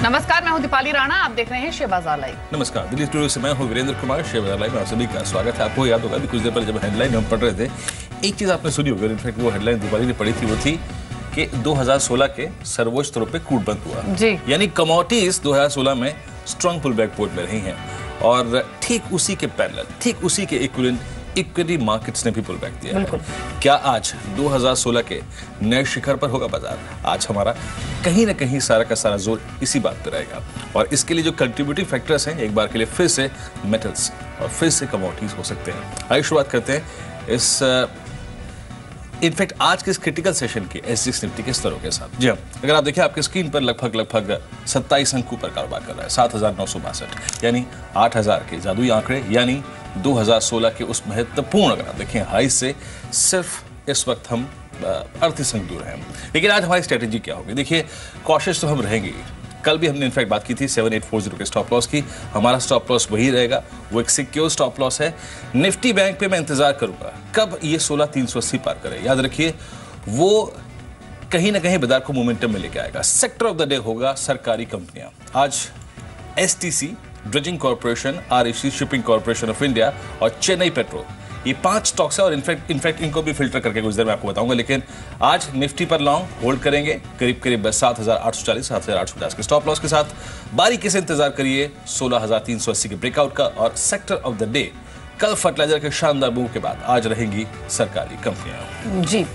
नमस्कार, मैं हूं दीपाली राणा, आप देख रहे हैं शेयर बाजार लाइव। नमस्कार, दिल्ली स्टूडियो से मैं हूं वीरेंद्र कुमार। शेयर बाजार लाइव में आप सभी का स्वागत है। आपको याद होगा कि कुछ देर पहले जब हेडलाइन हम पढ़ रहे थे, एक चीज आपने सुनी होगी, इनफैक्ट वो हेडलाइन दीपाली ने पढ़ी थी, वो थी कि 2016 के सर्वोच्च स्तरों पे क्रूड बंद हुआ जी। यानी कमोडिटीज 2016 में स्ट्रांग पुल बैक पोर्ट में रही हैं और ठीक उसी के पैरेलल, ठीक उसी के इक्विवेलेंट इक्विटी मार्केट्स ने भी पुल बैक दिया है। क्या आज 2016 के नए शिखर पर होगा बाजार? आज हमारा कहीं ना कहीं सारा का सारा जोर इसी बात पर रहेगा और इसके लिए जो कंट्रीब्यूटिंग फैक्टर्स हैं, एक बार के लिए फिर से मेटल्स और फिर से कमोडिटीज हो सकते हैं। आइए शुरुआत करते हैं इस इनफैक्ट आज के इस क्रिटिकल सेशन के एसजीएक्स निफ्टी के स्तरों के साथ। जी हाँ, अगर आप देखिए आपके स्क्रीन पर लगभग 27 अंकों पर कारोबार कर रहा है, 7,962, यानी 8,000 के जादुई आंकड़े, यानी 2016 के उस महत्वपूर्ण, अगर आप देखें हाई से सिर्फ इस वक्त हम 38 अंक दूर हैं। लेकिन आज हमारी स्ट्रेटेजी क्या होगी? देखिए, कॉशियस तो हम रहेंगे। कल भी हमने इनफैक्ट बात की थी 7840 के स्टॉप लॉस की। हमारा स्टॉप लॉस वही रहेगा, वो एक सिक्योर स्टॉप लॉस है। निफ्टी बैंक पे मैं इंतजार करूंगा कब ये 16,380 पार करे। याद रखिए, वो कहीं ना कहीं बाजार को मोमेंटम में लेके आएगा। सेक्टर ऑफ द डे होगा सरकारी कंपनियां। आज STC, dredging corporation, REC, shipping corporation of India और चेन्नई पेट्रो, ये 5 स्टॉक्स है और इनफैक्ट इनको भी फिल्टर करके कुछ देर में आपको बताऊंगा। लेकिन आज निफ्टी पर लॉन्ग होल्ड करेंगे करीब 7,840, 7,850 के स्टॉप लॉस के साथ। बारीकी से इंतजार करिए 16,380 के ब्रेकआउट का। और सेक्टर ऑफ द डे, कल फर्टिलाइजर के शानदार मूव के बाद आज रहेंगी सरकारी कंपनियां जी।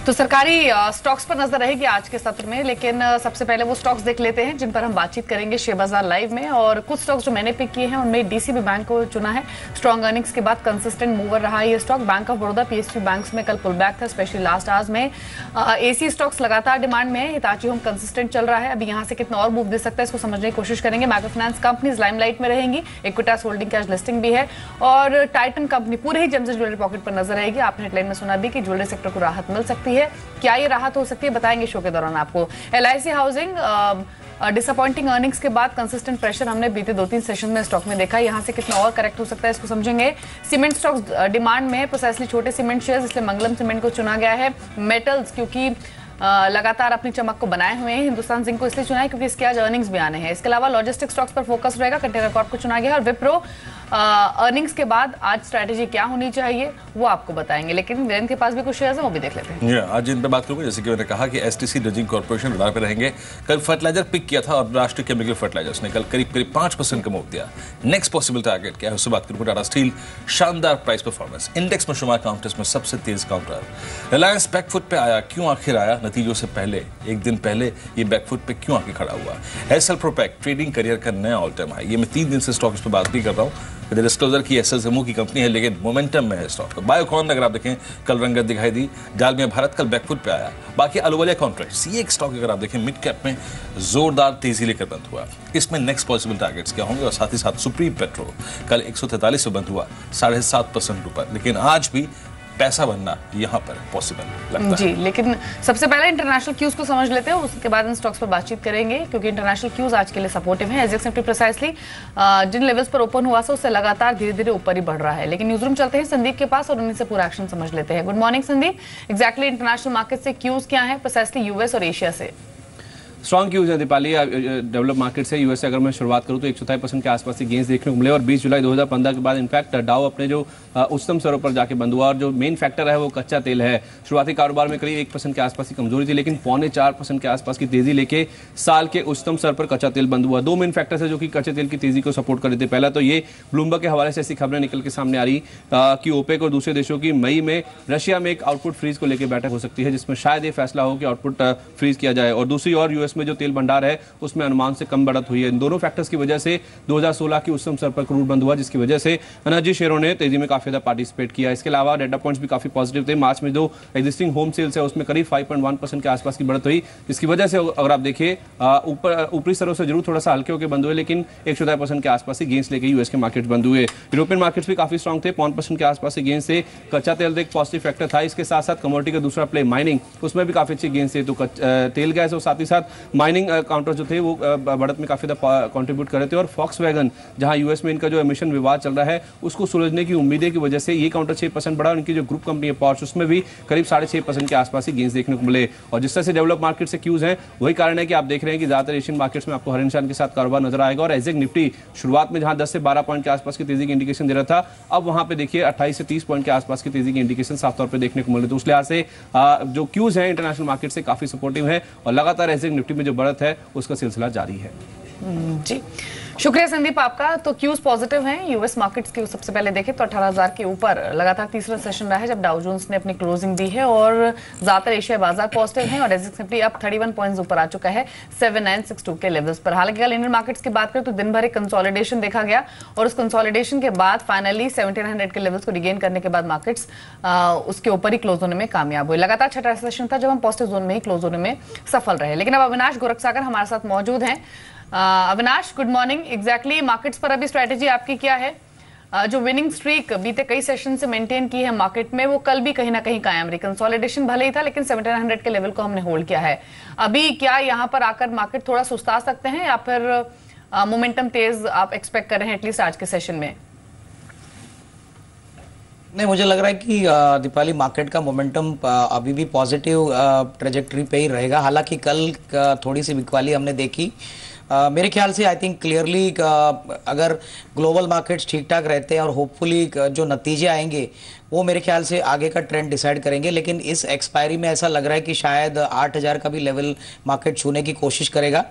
तो सरकारी स्टॉक्स पर नजर रहेगी आज के सत्र में, लेकिन सबसे पहले वो स्टॉक्स देख लेते हैं जिन पर हम बातचीत करेंगे शेयर बाजार लाइव में। और कुछ स्टॉक्स जो मैंने पिक किए हैं उनमें डीसीबी बैंक को चुना है। स्ट्रॉन्ग अर्निंग्स के बाद कंसिस्टेंट मूवर रहा है ये stock. Bank of Baroda, PSU banks में कल पुल बैक था, स्पेशली लास्ट आवर्स में। एसी स्टॉक्स लगातार डिमांड में है। हिताची होम कंसिस्टेंट चल रहा है, अभी यहाँ से कितना और मूव दे सकता है इसको समझने की कोशिश करेंगे। माइक्रो फाइनेंस कंपनीज लाइमलाइट में रहेंगी। इक्विटास होल्डिंग की आज लिस्टिंग भी है और टाइटन कंपनी पूरे ही जेम्स एंड ज्वेलरी पॉकेट पर नजर रहेगी। आपने हेडलाइन में सुना भी कि ज्वेलरी सेक्टर को राहत मिल सकती है। क्या ये राहत हो सकती है बताएंगे शो के दौरान आपको। एलआईसी हाउसिंग डिसअपॉइंटिंग अर्निंग्स के बाद कंसिस्टेंट प्रेशर हमने बीते 2-3 सेशन में स्टॉक में देखा। यहां से कितना और करेक्ट हो सकता है इसको समझेंगे। सीमेंट स्टॉक्स डिमांड में, प्रोसेसली छोटे सीमेंट शेयर्स, इसलिए मंगलम सीमेंट को चुना गया है। मेटल्स क्योंकि लगातार अपनी चमक को बनाए हुए हैं। हिंदुस्तान जिंक को इसलिए चुना है क्योंकि इसके आज अर्निंग्स भी आने हैं। इसके अलावा लॉजिस्टिक स्टॉक्स पर फोकस रहेगा। कंटेनर कॉर्प को चुना गया और विप्रो अर्निंग्स के बाद आज स्ट्रैटेजी क्या होनी चाहिए वो आपको बताएंगे। लेकिन वीरेंद्र के पास भी कुछ शेयर्स हैं, वो भी देख लेते हैं। आज इन पे बात करूंगा, जैसे कि मैंने कहा कि एसटीसी, ड्रेजिंग कॉर्पोरेशन रडार पे रहेंगे। कल फर्टिलाइजर पिक किया था और राष्ट्रीय केमिकल फर्टिलाइजर्स ने कल करीब 5% का मूव दिया। नेक्स्ट पॉसिबल टारगेट क्या है उससे बात करूंगा। टाटा स्टील, शानदार प्राइस परफॉर्मेंस, इंडेक्स में शुमार काउंटर्स में सबसे तेज काउंटर। रिलायंस बैकफुट पे आया, क्यों आखिर आया? नतीजों से पहले, एक दिन पहले ये बैकफुट पे क्यों आके खड़ा हुआ? एसएल प्रोपैक ट्रेडिंग करियर का नया ऑल टाइम हाई। ये मैं 3 दिन से स्टॉक्स पे बात नहीं कर रहा हूँ। डिस्क्लोजर की एसएलएमओ की कंपनी है लेकिन मोमेंटम में है स्टॉक। बायोकॉन अगर आप देखें कल रंगत दिखाई दी। डालमिया भारत कल बैकफुट पे आया। बाकी अलूवालिया कॉन्ट्रैक्ट, ये एक स्टॉक अगर आप देखें मिड कैप में जोरदार तेजी लेकर बंद हुआ। इसमें नेक्स्ट पॉसिबल टारगेट्स क्या होंगे? और साथ ही साथ सुप्रीम पेट्रो कल 143 में बंद हुआ, 7.5% ऊपर। लेकिन आज भी पैसा बनना यहाँ पर पॉसिबल लगता जी है। लेकिन सबसे पहले इंटरनेशनल क्यूज को समझ लेते हैं, उसके बाद इन स्टॉक्स पर बातचीत करेंगे क्योंकि इंटरनेशनल क्यूज आज के लिए सपोर्टिव है। एसजीएक्स निफ्टी प्रिसाइसली जिन लेवल्स पर ओपन हुआ था उससे लगातार धीरे धीरे ऊपर ही बढ़ रहा है। लेकिन न्यूज रूम चलते हैं संदीप के पास और उन्हीं से पूरा एक्शन समझ लेते हैं। Good morning Sandeep, exactly international market से क्यूज क्या है, प्रिसाइसली यूएस और एशिया से? स्ट्रॉन्ग क्यूज है दीपाली। डेवलप मार्केट से यूएस से अगर मैं शुरुआत करूं तो 1.4% के आसपास की गेंस देखने को मिले और 20 जुलाई 2015 के बाद इनफैक्ट डाउ अपने जो उच्चतम स्तरों पर जाके बंद हुआ और जो मेन फैक्टर है वो कच्चा तेल है। शुरुआती कारोबार में करीब 1% के आसपास की कमजोरी थी, लेकिन 3.25% के आसपास की तेजी लेके साल के उच्चतम स्तर पर कच्चा तेल बंद हुआ। 2 मेन फैक्टर्स है जो कि कच्चे तेल की तेजी को सपोर्ट कर देते। पहला तो ये ब्लूमबर्ग के हवाले से ऐसी खबरें निकल के सामने आ रही कि ओपेक और दूसरे देशों की मई में रशिया में एक आउटपुट फ्रीज को लेकर बैठक हो सकती है जिसमें शायद ये फैसला हो कि आउटपुट फ्रीज किया जाए। और दूसरी ओर यूएस में जो तेल भंडार उसमें अनुमान से कम बढ़त हुई है। इन दोनों फैक्टर्स की वजह से 2016 की उच्चतम स्तर पर क्रूड बंद हुआ, जिसकी वजह से एनर्जी शेयरों ने तेजी में काफी ज्यादा पार्टिसिपेट किया। इसके अलावा डेटा पॉइंट्स भी काफी पॉजिटिव थे। मार्च में जो एग्जिस्टिंग होम सेल्स है उसमें करीब 5.1% के आसपास की बढ़त हुई, जिसकी वजह से अगर आप देखिए ऊपरी स्तरों से जरूर थोड़ा सा हल्के होकर बंद हुए, लेकिन 1.4% के आसपास की गेंस लेके यूएस के मार्केट बंद हुए। यूरोपियन मार्केट्स भी काफी स्ट्रॉन्ग थे, 5% के आसपास की गेंस से। कच्चा तेल एक पॉजिटिव फैक्टर था। इसके साथ साथ कमोडिटी का दूसरा प्ले माइनिंग, उसमें भी काफी अच्छी गेंस थे। तो तेल गैस और साथ ही साथ माइनिंग काउंटर जो थे वो बढ़त में काफी ज्यादा कंट्रीब्यूट कर रहे थे। और फॉक्सवैगन जहां यूएस में इनका जो एमिशन विवाद चल रहा है उसको सुलझने की उम्मीदें की वजह से ये काउंटर 6% बढ़ा। उनकी जो ग्रुप कंपनी है पॉर्श, उसमें भी करीब 6.5% के आसपास ही गेंस देखने को मिले। और जिस तरह से डेवलप मार्केट से क्यूज हैं, वही कारण है कि आप देख रहे हैं कि ज्यादातर एशियन मार्केट्स में आपको हर इंसान के साथ कारोबार नजर आएगा। और एजेक निफ्टी शुरुआत में जहां 10 से 12 पॉइंट के आसपास की तेजी की इंडिकेशन दे रहा था, अब वहां पे देखिए 28 से 30 पॉइंट के आसपास की तेजी की इंडिकेशन साफ तौर पे देखने को मिल रही है। तो उस लिहाज से जो क्यूज है इंटरनेशनल मार्केट से काफी सपोर्टिव है और लगातार एजेक निफ्टी में जो बढ़त है उसका सिलसिला जारी है। जी, शुक्रिया संदीप आपका। तो क्यूज पॉजिटिव हैं यूएस मार्केट्स की। सबसे पहले देखें तो 18,000 के ऊपर लगातार तीसरा सेशन रहा है जब डाउ जोन्स ने अपनी क्लोजिंग दी है और ज्यादातर एशियाई बाजार पॉजिटिव हैं और एजेक्स निफ्टी अब 31 पॉइंट्स ऊपर आ चुका है 7962 के लेवल्स पर। हालांकि कल इंडियन मार्केट्स की बात करें तो दिन भर एक कंसोलिडेशन देखा गया और उस कंसोलिडेशन के बाद फाइनली 1700 के लेवल्स को रिगेन करने के बाद मार्केट्स उसके ऊपर ही क्लोज होने में कामयाब हुए। लगातार छठा सेशन था जब हम पॉजिटिव जोन में ही क्लोज होने में सफल रहे। लेकिन अब अविनाश गोरखसागर हमारे साथ मौजूद हैं। Avinash, good morning. Exactly markets पर अभी स्ट्रेटेजी आपकी क्या है? जो विनिंग स्ट्रीक बीते कई सेशन से मेंटेन की है मार्केट में, वो कल भी कहीं ना कहीं कायम रही। कंसोलिडेशन भले ही था लेकिन 1700 के लेवल को हमने होल्ड किया है। अभी क्या यहाँ पर आकर मार्केट थोड़ा सुस्ता सकते हैं या फिर मोमेंटम तेज आप एक्सपेक्ट कर रहे हैं एटलीस्ट आज के सेशन में? नहीं, मुझे लग रहा है कि दीपाली मार्केट का मोमेंटम अभी भी पॉजिटिव ट्रेजेक्टरी पे ही रहेगा। हालांकि कल थोड़ी सी बिकवाली हमने देखी। मेरे ख्याल से आई थिंक क्लियरली अगर ग्लोबल मार्केट्स ठीक ठाक रहते हैं और होपफुली जो नतीजे आएंगे वो मेरे ख्याल से आगे का ट्रेंड डिसाइड करेंगे। लेकिन इस एक्सपायरी में ऐसा लग रहा है कि शायद 8000 का भी लेवल मार्केट छूने की कोशिश करेगा।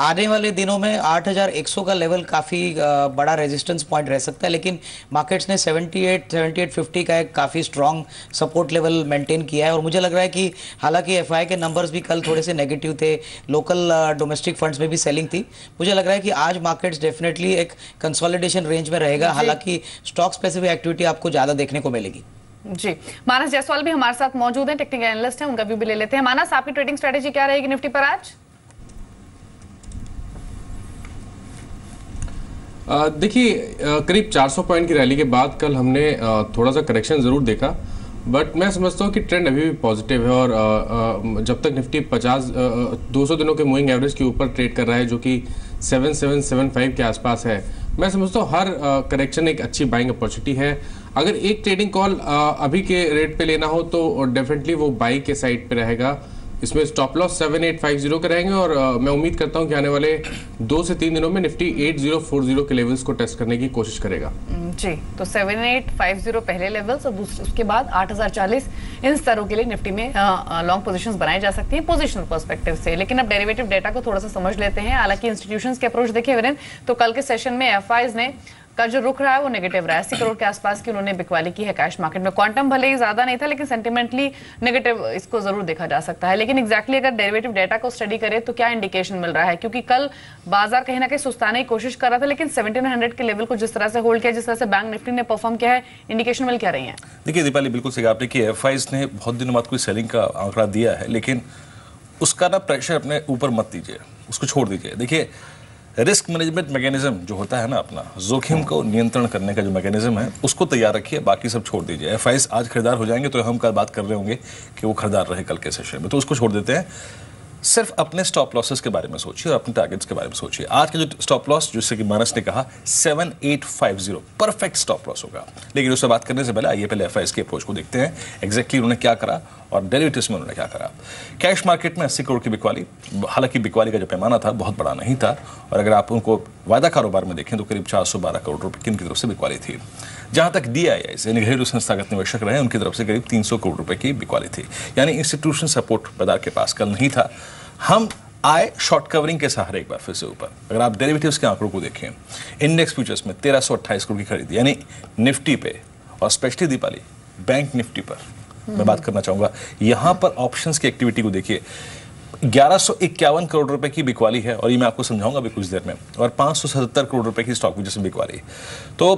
आने वाले दिनों में 8100 का लेवल काफ़ी बड़ा रेजिस्टेंस पॉइंट रह सकता है, लेकिन मार्केट्स ने 7850 का एक काफ़ी स्ट्रॉन्ग सपोर्ट लेवल मेंटेन किया है। और मुझे लग रहा है कि हालांकि एफआई के नंबर्स भी कल थोड़े से नेगेटिव थे, लोकल डोमेस्टिक फंड्स में भी सेलिंग थी, मुझे लग रहा है कि आज मार्केट्स डेफिनेटली एक कंसोलिडेशन रेंज में रहेगा। हालांकि स्टॉक स्पेसिफिक एक्टिविटी आपको ज़्यादा देखने को मिलेगी। जी, मानस जायसवाल भी हमारे साथ मौजूद हैं, टेक्निकल एनालिस्ट हैं, उनका व्यू भी ले लेते हैं। मानस, आपकी ट्रेडिंग स्ट्रेटेजी क्या रहेगी निफ्टी पर आज? देखिए, करीब 400 पॉइंट की रैली के बाद कल हमने थोड़ा सा करेक्शन ज़रूर देखा, बट मैं समझता हूँ कि ट्रेंड अभी भी पॉजिटिव है। और जब तक निफ्टी 200 दिनों के मूविंग एवरेज के ऊपर ट्रेड कर रहा है जो कि 7775 के आसपास है, मैं समझता हूँ हर करेक्शन एक अच्छी बाइंग अपॉर्चुनिटी है। अगर एक ट्रेडिंग कॉल अभी के रेट पे लेना हो तो डेफिनेटली वो बाई के साइड पे रहेगा। इसमें स्टॉप लॉस 7850 के रहेंगे और मैं उम्मीद करता हूं कि आने वाले 2 से 3 दिनों में निफ्टी 8040 के लेवल्स को टेस्ट करने की कोशिश करेगा। जी, तो 7850 पहले लेवल्स और उसके बाद 8040 इन स्तरों के लिए निफ्टी में लॉन्ग पोजीशंस बनाई जा सकती हैं पोजीशनल पर्सपेक्टिव से। लेकिन अब डेरिवेटिव डेटा को थोड़ा सा समझ लेते हैं। हालांकि इंस्टीट्यूशंस के अप्रोच देखें वीरेंद्र, तो कल के सेशन में एफआईज ने का जो रुख रहा है वो नेगेटिव रहा है। 80 करोड़ के आसपास की उन्होंने बिकवाली की है कैश मार्केट में। क्वांटम भले ही ज्यादा नहीं था लेकिन सेंटिमेंटली नेगेटिव इसको जरूर देखा जा सकता है। लेकिन एग्जैक्टली अगर डेरिवेटिव डेटा को स्टडी करें तो क्या इंडिकेशन मिल रहा है? क्योंकि कल बाजार कहीं ना कहीं सुस्ताने की कोशिश कर रहा था लेकिन 1700 के लेवल को जिस तरह से होल्ड किया, जिस तरह से बैंक निफ्टी ने परफॉर्म किया है, इंडिकेशन मिल क्या रही है? देखिए दीपाली, बिल्कुल सही आपने कि एफआईज ने बहुत दिनों बाद कोई सेलिंग का आंकड़ा दिया है, लेकिन उसका ना प्रेशर अपने ऊपर मत दीजिए, उसको छोड़ दीजिए। देखिए, रिस्क मैनेजमेंट मैकेनिज्म जो होता है ना, अपना जोखिम को नियंत्रण करने का जो मैकेनिज्म है उसको तैयार रखिए, बाकी सब छोड़ दीजिए। एफआईज आज खरीदार हो जाएंगे तो हम कल बात कर रहे होंगे कि वो खरीदार रहे कल के सेशन में, तो उसको छोड़ देते हैं। सिर्फ अपने स्टॉप लॉसेस के बारे में सोचिए और अपने टारगेट्स के बारे में सोचिए। आज का जो स्टॉप लॉस, जिससे कि मानस ने कहा 7850 परफेक्ट स्टॉप लॉस होगा। लेकिन उससे बात करने से पहले आइए पहले एफआईज के अप्रोच को देखते हैं, एग्जैक्टली उन्होंने क्या करा और डेरिवेटिव्स में उन्होंने क्या करा। कैश मार्केट में 80 करोड़ की बिकवाली, हालांकि बिकवाली का जो पैमाना था बहुत बड़ा नहीं था, और अगर आप उनको वायदा कारोबार में देखें तो करीब 412 करोड़ रुपए की उनकी तरफ से बिकवाली थी। जहां तक DIIs यानी घरेलू संस्थागत निवेशक रहे, उनकी तरफ से करीब 300 करोड़ रुपए की बिकवाली थी। यानी इंस्टीट्यूशन सपोर्ट बाजार के पास कल नहीं था। हम आए शॉर्ट कवरिंग के सहारे एक बार फिर से ऊपर। अगर आप डेरिवेटिव्स के आंकड़ों को देखें, इंडेक्स फ्यूचर्स में 1328 करोड़ की खरीदी, यानी निफ्टी पे और स्पेशली दीपाली बैंक निफ्टी पर मैं बात करना चाहूंगा। यहां पर ऑप्शंस की एक्टिविटी को देखिए, 1151 करोड़ रुपए की बिकवाली है, और ये मैं आपको समझाऊंगा अभी कुछ देर में, और 577 करोड़ रुपए की स्टॉक फ्यूचर्स में बिकवाली। तो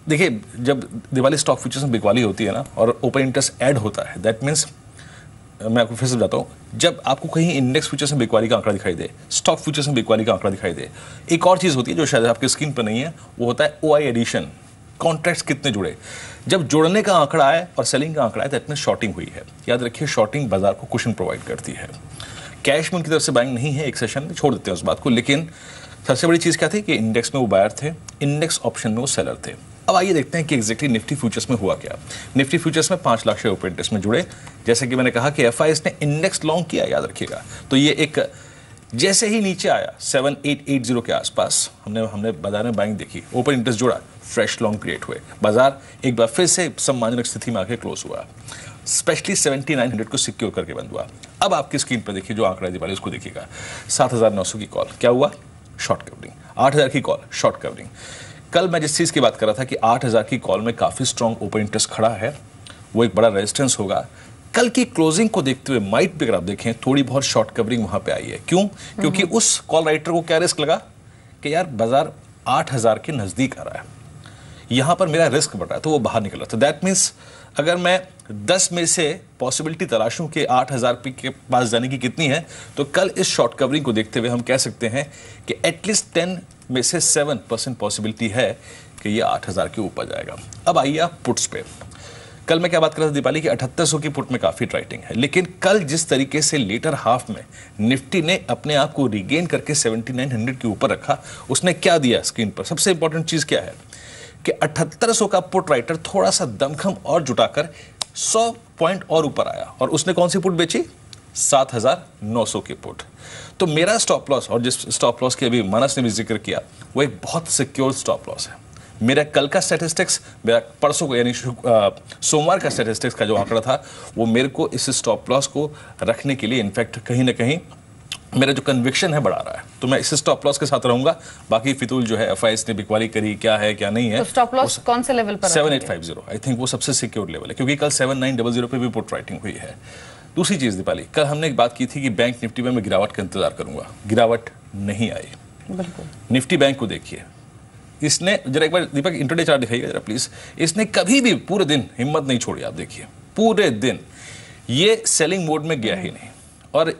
देखिए, जब दिवाली स्टॉक फ्यूचर्स में बिकवाली होती है ना और ओपन इंटरेस्ट ऐड होता है, दैट मीन्स, मैं आपको फिर से बताता हूं, जब आपको कहीं इंडेक्स फ्यूचर्स में बिकवाली का आंकड़ा दिखाई दे, स्टॉक फ्यूचर्स में बिकवाली का आंकड़ा दिखाई दे, एक और चीज होती है जो शायद आपके स्क्रीन पर नहीं है, वो होता है OI एडिशन, कॉन्ट्रैक्ट्स कितने जुड़े। जब जोड़ने का आंकड़ा आए और सेलिंग का आंकड़ा आए, दैट मींस शॉर्टिंग हुई है। याद रखिए, शॉर्टिंग बाजार को कुशन प्रोवाइड करती है। कैश में उनकी तरफ से बाइंग नहीं है, एक सेशन में छोड़ देते हैं उस बात को। लेकिन सबसे बड़ी चीज़ क्या थी कि इंडेक्स में वो बायर थे, इंडेक्स ऑप्शन में वो सेलर थे। अब आइए देखते हैं कि एग्जैक्टली निफ्टी फ्यूचर्स में हुआ क्या। निफ्टी फ्यूचर्स में 5 लाख शेयर ओपन इंटरेस्ट में जुड़े। जैसे कि मैंने कहा कि एफआईएस ने इंडेक्स लॉन्ग किया, याद रखिएगा। तो ये एक जैसे ही नीचे आया 7880 के आसपास, हमने बाजार में बाइंग देखी, ओपन इंटरेस्ट जुड़ा, फ्रेश लॉन्ग क्रिएट हुए, बाजार एक बार फिर से सम्मानजनक स्थिति में आके क्लोज हुआ, स्पेशली 7900 को सिक्योर करके बंद हुआ। अब आपकी स्क्रीन पर देखिए जो आंकड़ा दिवाली उसको देखिएगा, 7900 की कॉल, क्या हुआ? Short covering. 8000 की कॉल, शॉर्ट कवरिंग। कल मैं जिस चीज़ की बात कर रहा था कि 8000 की कॉल में काफ़ी स्ट्रॉन्ग ओपन इंटरेस्ट खड़ा है, वो एक बड़ा रेजिस्टेंस होगा। कल की क्लोजिंग को देखते हुए माइट भी अगर आप देखें थोड़ी बहुत शॉर्ट कवरिंग वहां पे आई है। क्यों? क्योंकि उस कॉल राइटर को क्या रिस्क लगा कि यार बाजार 8000 के नजदीक आ रहा है, यहां पर मेरा रिस्क बढ़ रहा है, तो वो बाहर निकल रहा था। दैट मीन्स अगर मैं 10 में से पॉसिबिलिटी तलाशूं कि 8000 के पास जाने की कितनी है, तो कल इस शॉर्ट कवरिंग को देखते हुए हम कह सकते हैं कि एटलीस्ट 10 में से 7% पॉसिबिलिटी है कि ये 8000 के ऊपर जाएगा। अब आइए आप पुट्स पे। कल मैं क्या बात कर रहा था दीपाली की 7800 की पुट में काफी राइटिंग है, लेकिन कल जिस तरीके से लेटर हाफ में निफ्टी ने अपने आप को रिगेन करके 7900 के ऊपर रखा, उसने क्या दिया स्क्रीन पर? सबसे इंपॉर्टेंट चीज क्या है कि 7800 का पुट राइटर थोड़ा सा दमखम और जुटाकर 100 पॉइंट और ऊपर आया, और उसने कौन सी पुट बेची? 7900 की पुट। तो मेरा स्टॉप लॉस, और जिस स्टॉप लॉस की अभी मानस ने भी जिक्र किया, वो एक बहुत सिक्योर स्टॉप लॉस है। मेरा कल का स्टैटिस्टिक्स, मेरा परसों को यानी सोमवार का स्टैटिस्टिक्स का जो आंकड़ा था, वो मेरे को इस स्टॉप लॉस को रखने के लिए इनफैक्ट कहीं ना कहीं मेरा जो कन्विक्शन है बढ़ा रहा है। तो मैं इस स्टॉप लॉस के साथ रहूंगा। बाकी फितूल जो है एफआईएस ने बिकवाली करी, क्या है क्या नहीं है। तो स्टॉप लॉस कौन से लेवल पर? 7850 आई थिंक वो सबसे सिक्योर लेवल है, क्योंकि कल 7900 पे भी पुट राइटिंग हुई है। दूसरी चीज दीपाली, कल हमने एक बात की थी कि बैंक निफ्टी में मैं गिरावट का इंतजार करूंगा, गिरावट नहीं आई। बिल्कुल। निफ्टी बैंक को देखिए, इसने जरा एक बार दीपक इंट्राडे चार्ट दिखाइएगा जरा प्लीज। इसने कभी भी पूरे दिन हिम्मत नहीं छोड़ी, आप देखिए पूरे दिन ये सेलिंग मोड में गया ही नहीं, और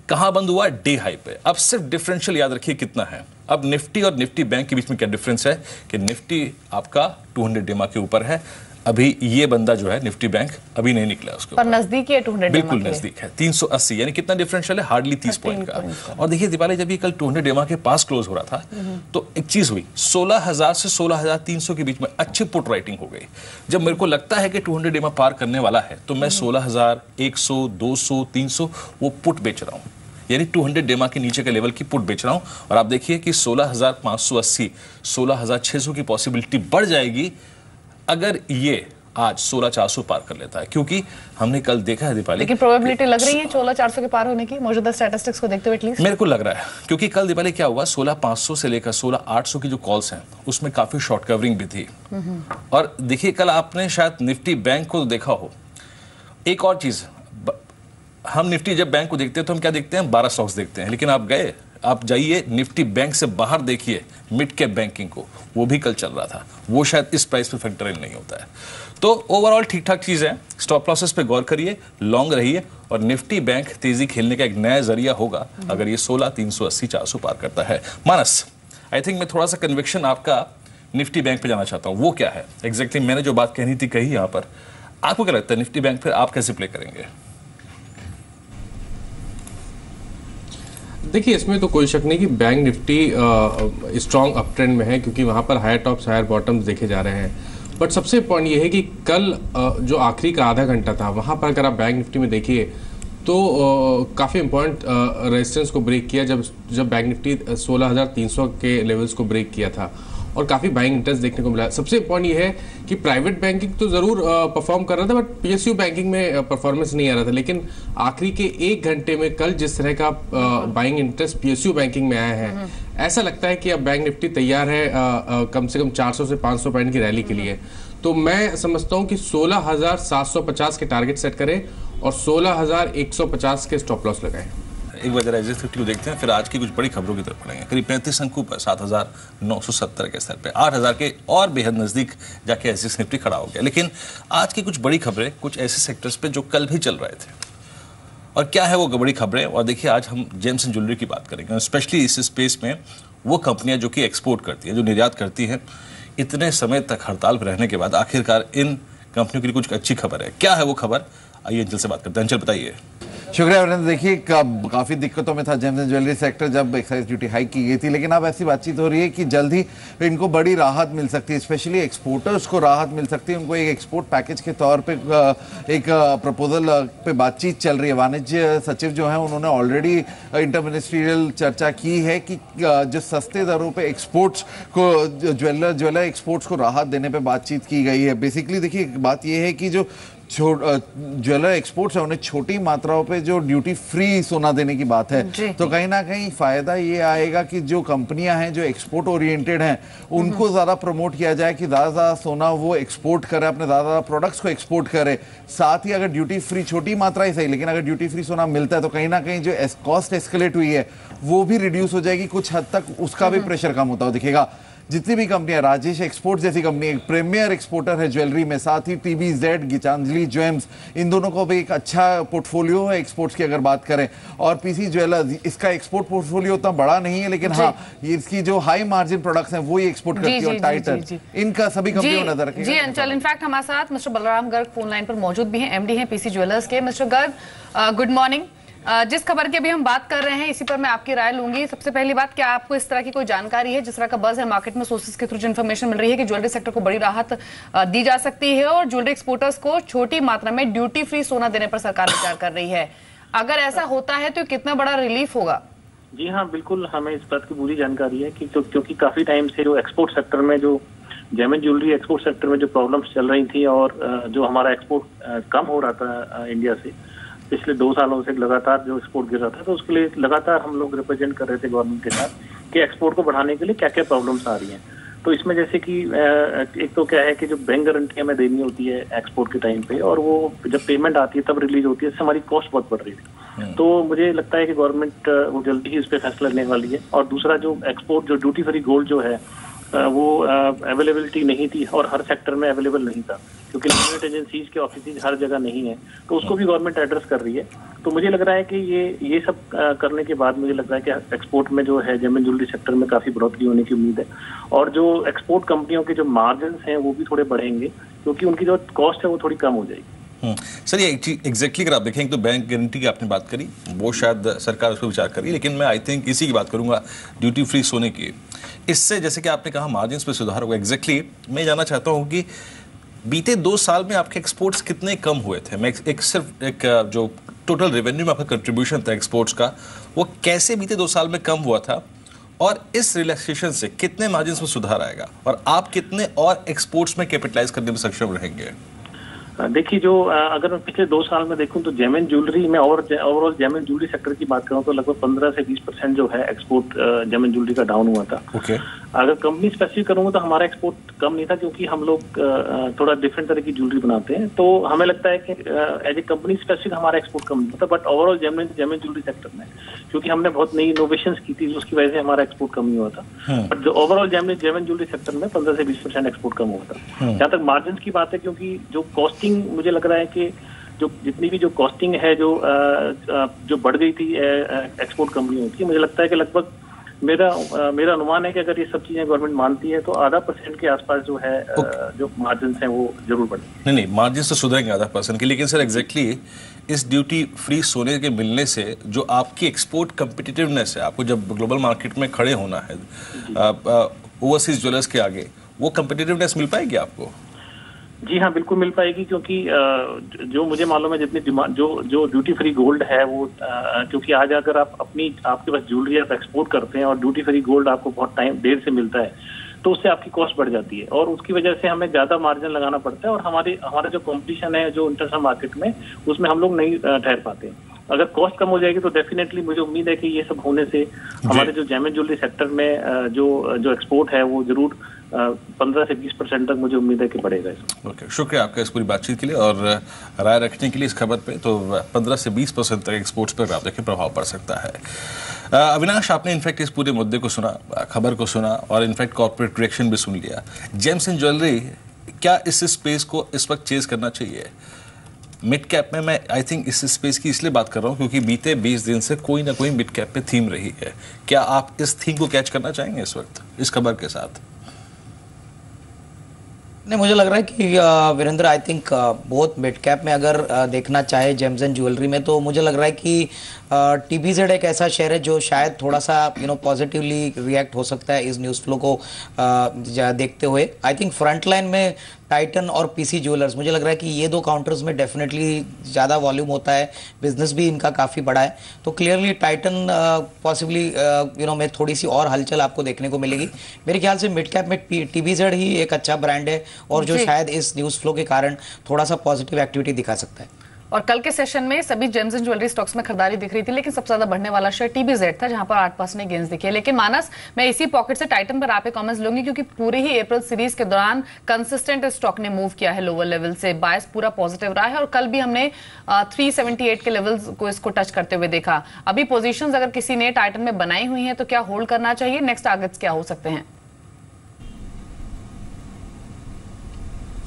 कहां बंद हुआ? डे हाई पे। अब सिर्फ डिफरेंशियल याद रखिए कितना है। अब निफ्टी और निफ्टी बैंक के बीच में क्या डिफरेंस है कि निफ्टी आपका 200 डेमा के ऊपर है, अभी ये बंदा जो है निफ्टी बैंक अभी नहीं निकला उसके पर नजदीक है 200 बिल्कुल नजदीक है 380, यानी कितना डिफरेंशियल है? हार्डली 30 पॉइंट का। और देखिए दीपाली, जब ये कल 200 डेमा के पास क्लोज हो रहा था, तो एक चीज हुई, 16000 से 16300 के बीच में अच्छी पुट राइटिंग हो गई। जब मेरे को लगता है कि 200 डेमा पार करने वाला है, तो मैं 16100, 200, 300 वो पुट बेच रहा हूं, यानी 200 डेमा के नीचे के लेवल की पुट बेच रहा हूं। और आप देखिए कि 16580, 16600 की पॉसिबिलिटी बढ़ जाएगी अगर ये आज 16400 पार कर लेता है, क्योंकि हमने कल देखा है दीपाली। लेकिन प्रोबेबिलिटी लग रही है 16400 के पार होने की मौजूदा स्टैटिस्टिक्स को देखते हुए एटलीस्ट मेरे को लग रहा है, क्योंकि कल दीपाली क्या हुआ, 16500 से लेकर 16800 की जो कॉल्स हैं उसमें काफी शॉर्ट कवरिंग भी थी। और देखिए कल आपने शायद निफ्टी बैंक को देखा हो। एक और चीज, हम निफ्टी जब बैंक को देखते हैं तो हम क्या देखते हैं? 12 स्टॉक्स देखते हैं, लेकिन आप जाइए निफ्टी बैंक से बाहर देखिए मिड कैप बैंकिंग को, वो भी कल चल रहा था, वो शायद इस प्राइस पे फैक्टर इन नहीं होता है। तो ओवरऑल ठीक ठाक चीज है। स्टॉप लॉसेस पे गौर करिए, लॉन्ग रहिए, और निफ्टी बैंक तेजी खेलने का एक नया जरिया होगा अगर ये 16380, 400 पार करता है। मानस, आई थिंक मैं थोड़ा सा कन्विक्शन आपका निफ्टी बैंक पे जाना चाहता हूँ, वो क्या है एग्जैक्टली? मैंने जो बात कहनी थी कही यहाँ पर, आपको क्या लगता है निफ्टी बैंक फिर आप कैसे प्ले करेंगे? देखिए, इसमें तो कोई शक नहीं कि bank Nifty strong up trend में है, क्योंकि वहां पर हायर टॉप्स हायर बॉटम्स देखे जा रहे हैं। बट सबसे पॉइंट ये है कि कल जो आखिरी का आधा घंटा था, वहां पर अगर आप बैंक निफ्टी में देखिए तो काफ़ी इंपॉर्टेंट रेजिस्टेंस को ब्रेक किया जब बैंक निफ्टी 16300 के लेवल्स को ब्रेक किया था, और काफ़ी बाइंग इंटरेस्ट देखने को मिला। सबसे इंपॉर्टेंट ये है कि प्राइवेट बैंकिंग तो ज़रूर परफॉर्म कर रहा था, बट पीएसयू बैंकिंग में परफॉर्मेंस नहीं आ रहा था। लेकिन आखिरी के 1 घंटे में कल जिस तरह का बाइंग इंटरेस्ट पीएसयू बैंकिंग में आया है, ऐसा लगता है कि अब बैंक निफ्टी तैयार है कम से कम 400 से 500 पॉइंट की रैली के लिए। तो मैं समझता हूँ कि 16750 के टारगेट सेट करें और 16150 के स्टॉप लॉस लगाएं। एक बार जरा एग्जिट 50 को देखते हैं, फिर आज की कुछ बड़ी खबरों की तरफ पड़ेंगे। करीब 35 अंकों पर 7970 के स्तर पे 8000 के और बेहद नजदीक जाके एसएक्स निफ्टी खड़ा हो गया। लेकिन आज की कुछ बड़ी खबरें कुछ ऐसे सेक्टर्स पे जो कल भी चल रहे थे, और क्या है वो बड़ी खबरें? और देखिए आज हम जेम्स एंड ज्वेलरी की बात करेंगे, स्पेशली इस स्पेस में वो कंपनियां जो कि एक्सपोर्ट करती है, जो निर्यात करती हैं। इतने समय तक हड़ताल पर रहने के बाद आखिरकार इन कंपनियों के लिए कुछ अच्छी खबर है। क्या है वो खबर? आइए अंचल से बात करते हैं। अंचल बताइए। शुक्रिया वीरेंद्र। देखिए काफी दिक्कतों में था जेम्स एंड ज्वेलरी सेक्टर जब एक्साइज ड्यूटी हाइक की गई थी, लेकिन अब ऐसी बातचीत हो रही है कि जल्द ही इनको बड़ी राहत मिल सकती है, स्पेशली एक्सपोर्टर्स को राहत मिल सकती है। उनको एक एक्सपोर्ट पैकेज के तौर पे एक प्रपोजल पे बातचीत चल रही है। वाणिज्य सचिव जो है उन्होंने ऑलरेडी इंटर मिनिस्ट्रियल चर्चा की है कि जो सस्ते दरों पे एक्सपोर्ट्स को ज्वेलर एक्सपोर्ट्स को राहत देने पे बातचीत की गई है। बेसिकली देखिए बात यह है कि जो ज्वेलर एक्सपोर्ट्स है उन्हें छोटी मात्राओं पे जो ड्यूटी फ्री सोना देने की बात है, तो कहीं ना कहीं फायदा ये आएगा कि जो कंपनियां हैं जो एक्सपोर्ट ओरिएंटेड हैं उनको ज्यादा प्रमोट किया जाए कि ज्यादा सोना वो एक्सपोर्ट करे, अपने ज्यादा प्रोडक्ट्स को एक्सपोर्ट करे। साथ ही अगर ड्यूटी फ्री, छोटी मात्रा ही सही, लेकिन अगर ड्यूटी फ्री सोना मिलता है तो कहीं ना कहीं जो कॉस्ट एस्केलेट हुई है वो भी रिड्यूस हो जाएगी, कुछ हद तक उसका भी प्रेशर कम होता हो दिखेगा। जितनी भी कंपनियां, राजेश एक्सपोर्ट जैसी कंपनी एक प्रीमियर एक्सपोर्टर है ज्वेलरी में, साथ ही TBZ, गीतांजलि जेम्स, इन दोनों को भी एक अच्छा पोर्टफोलियो है एक्सपोर्ट्स की अगर बात करें। और PC ज्वेलर्स, इसका एक्सपोर्ट पोर्टफोलियो उतना बड़ा नहीं है, लेकिन हाँ इसकी जो हाई मार्जिन प्रोडक्ट्स हैं वो ही एक्सपोर्ट करती है। और टाइटन, इनका सभी कंपनियों नजर रखेंगे। जी अंचल, इनफैक्ट हमारे साथ mister Balram Garg phone line पर मौजूद भी हैं, MD हैं PC ज्वेलर्स के। Mister Garg, good morning. जिस खबर की अभी हम बात कर रहे हैं इसी पर मैं आपकी राय लूंगी। सबसे पहली बात, क्या आपको इस तरह की कोई जानकारी है, जिस तरह का बज़ है मार्केट में, सोर्सेज के थ्रू जो इन्फॉर्मेशन मिल रही है कि ज्वेलरी सेक्टर को बड़ी राहत दी जा सकती है और ज्वेलरी एक्सपोर्टर्स को छोटी मात्रा में ड्यूटी फ्री सोना देने पर सरकार विचार कर रही है? अगर ऐसा होता है तो कितना बड़ा रिलीफ होगा? जी हाँ, बिल्कुल हमें इस बात की पूरी जानकारी है कि क्योंकि काफी टाइम से जो एक्सपोर्ट सेक्टर में, जो gem and jewellery export sector में जो प्रॉब्लम्स चल रही थी और जो हमारा एक्सपोर्ट कम हो रहा था इंडिया से पिछले 2 सालों से लगातार जो एक्सपोर्ट गिर रहा था, तो उसके लिए लगातार हम लोग रिप्रेजेंट कर रहे थे गवर्नमेंट के साथ कि एक्सपोर्ट को बढ़ाने के लिए क्या क्या प्रॉब्लम्स आ रही हैं। तो इसमें जैसे कि एक तो क्या है कि जो बैंक गारंटी हमें देनी होती है एक्सपोर्ट के टाइम पे, और वो जब पेमेंट आती है तब रिलीज होती है, इससे हमारी कॉस्ट बहुत बढ़ रही थी। तो मुझे लगता है कि गवर्नमेंट वो जल्दी ही इस पर फैसला लेने वाली है। और दूसरा, जो एक्सपोर्ट जो ड्यूटी फ्री गोल्ड जो है वो अवेलेबिलिटी नहीं थी और हर सेक्टर में अवेलेबल नहीं था, क्योंकि गवर्नमेंट एजेंसीज के ऑफिस हर जगह नहीं है, तो उसको भी गवर्नमेंट एड्रेस कर रही है। तो मुझे लग रहा है कि ये सब करने के बाद मुझे लग रहा है कि एक्सपोर्ट में जो है जेम एंड ज्वेलरी सेक्टर में काफी बढ़ोतरी होने की उम्मीद है। और जो एक्सपोर्ट कंपनियों के जो मार्जिन हैं वो भी थोड़े बढ़ेंगे, क्योंकि उनकी जो कॉस्ट है वो थोड़ी कम हो जाएगी। सर, ये एग्जैक्टली अगर आप देखें तो बैंक गारंटी की आपने बात करी, वो शायद सरकार उस पर विचार करी, लेकिन मैं आई थिंक इसी की बात करूंगा ड्यूटी फ्री सोने की। इससे जैसे कि आपने कहा मार्जिन पे सुधार होगा। एग्जैक्टली मैं जानना चाहता हूं कि बीते 2 साल में आपके एक्सपोर्ट्स कितने कम हुए थे? मैं सिर्फ एक जो टोटल रेवेन्यू में आपका कंट्रीब्यूशन था एक्सपोर्ट्स का, वो कैसे बीते 2 साल में कम हुआ था, और इस रिलैक्सेशन से कितने मार्जिन में सुधार आएगा, और आप कितने और एक्सपोर्ट्स में कैपिटलाइज करने में सक्षम रहेंगे? देखिए, जो अगर मैं पिछले 2 साल में देखूं तो जेम एंड ज्वेलरी में overall gem and jewellery sector की बात करूं तो लगभग 15 से 20% जो है एक्सपोर्ट जेम एंड ज्वेलरी का डाउन हुआ था। अगर कंपनी स्पेसिफिक करूंगा तो हमारा एक्सपोर्ट कम नहीं था, क्योंकि हम लोग थोड़ा डिफरेंट तरह की ज्वेलरी बनाते हैं, तो हमें लगता है कि एज ए कंपनी स्पेसिफिक हमारा एक्सपोर्ट कम नहीं था। But overall gem and jewellery sector में क्योंकि हमने बहुत नई इनोवेशंस की थी, उसकी वजह से हमारा एक्सपोर्ट कम नहीं हुआ था। बट जो overall gem and jewellery sector में 15 से 20% एक्सपोर्ट कम हुआ था। जहाँ तक मार्जिन की बात है, क्योंकि जो कॉस्टिंग, मुझे लग रहा है कि जो जितनी भी जो कॉस्टिंग है जो बढ़ गई थी एक्सपोर्ट कंपनियों की, मुझे लगता है कि लगभग मेरा अनुमान है कि अगर ये सब चीजें गवर्नमेंट मानती है तो आधा % के आसपास जो है जो मार्जिन हैं वो जरूर बढ़ेंगे। नहीं, मार्जिन तो सुधरेंगे आधा % के, लेकिन सर एग्जैक्टली इस ड्यूटी फ्री सोने के मिलने से जो आपकी एक्सपोर्ट कम्पिटिटिवनेस है, आपको जब ग्लोबल मार्केट में खड़े होना है ओवरसीज ज्वेलर्स के आगे, वो कम्पिटिटिवनेस मिल पाएगी आपको? जी हाँ, बिल्कुल मिल पाएगी, क्योंकि जो मुझे मालूम है जितनी डिमांड जो ड्यूटी फ्री गोल्ड है वो क्योंकि आज अगर आपके पास ज्वेलरी आप एक्सपोर्ट करते हैं और ड्यूटी फ्री गोल्ड आपको बहुत देर से मिलता है, तो उससे आपकी कॉस्ट बढ़ जाती है और उसकी वजह से हमें ज्यादा मार्जिन लगाना पड़ता है, और हमारा जो कंपटीशन है जो इंटरनेशनल मार्केट में, उसमें हम लोग नहीं ठहर पाते हैं। अगर कॉस्ट कम हो जाएगी तो डेफिनेटली मुझे उम्मीद है कि ये सब होने से हमारे जो जेम एंड ज्वेलरी सेक्टर में जो एक्सपोर्ट है वो जरूर 15 से 20% तक मुझे उम्मीद है कि बढ़ेगा। ओके, शुक्रिया आपका इस पूरी बातचीत के लिए और राय रखने के लिए इस खबर पे। तो 15 से 20% तक एक्सपोर्ट्स पर आप देखिए प्रभाव पड़ सकता है। अविनाश, आपने इनफैक्ट इस पूरे मुद्दे को सुना, खबर को सुना और इनफैक्ट कॉर्पोरेट रिएक्शन भी सुन लिया। जेम्स एंड ज्वेलरी क्या इस स्पेस को इस वक्त चेज करना चाहिए? मिड कैप में मैं आई थिंक इस स्पेस की इसलिए बात कर रहा हूं क्योंकि बीते 20 दिन से कोई ना कोई मिड कैप पे थीम रही है। क्या आप इस थीम को कैच करना चाहेंगे इस वक्त इस खबर के साथ? नहीं, मुझे लग रहा है कि वीरेंद्र, आई थिंक बहुत मिड कैप में अगर देखना चाहे जेम्स एंड ज्वेलरी में, तो मुझे लग रहा है कि टीबीजेड एक ऐसा शेयर है जो शायद थोड़ा सा पॉजिटिवली रिएक्ट हो सकता है इस न्यूज़ फ्लो को देखते हुए। आई थिंक फ्रंट लाइन में टाइटन और पीसी ज्वेलर्स, मुझे लग रहा है कि ये दो काउंटर्स में डेफिनेटली ज़्यादा वॉल्यूम होता है, बिजनेस भी इनका काफ़ी बड़ा है, तो क्लियरली टाइटन पॉसिबली में थोड़ी सी और हलचल आपको देखने को मिलेगी। मेरे ख्याल से मिड कैप में टीबीजेड ही एक अच्छा ब्रांड है और जो शायद इस न्यूज़ फ्लो के कारण थोड़ा सा पॉजिटिव एक्टिविटी दिखा सकता है। और कल के सेशन में सभी जेम्स एंड ज्वेलरी स्टॉक्स में खरीदारी दिख रही थी, लेकिन सबसे ज्यादा बढ़ने वाला शेयर टीबीजेड था, जहां पर 8% गेंस दिखे। लेकिन मानस, मैं इसी पॉकेट से टाइटन पर आपके कमेंट्स लूंगी, क्योंकि पूरे ही अप्रैल सीरीज के दौरान कंसिस्टेंट स्टॉक ने मूव किया है लोअर लेवल से, बायस पूरा पॉजिटिव रहा है और कल भी हमने 378 के लेवल्स को इसको टच करते हुए देखा। अभी पोजीशंस अगर किसी ने टाइटन में बनाई हुई है तो क्या होल्ड करना चाहिए? नेक्स्ट टारगेट्स क्या हो सकते हैं?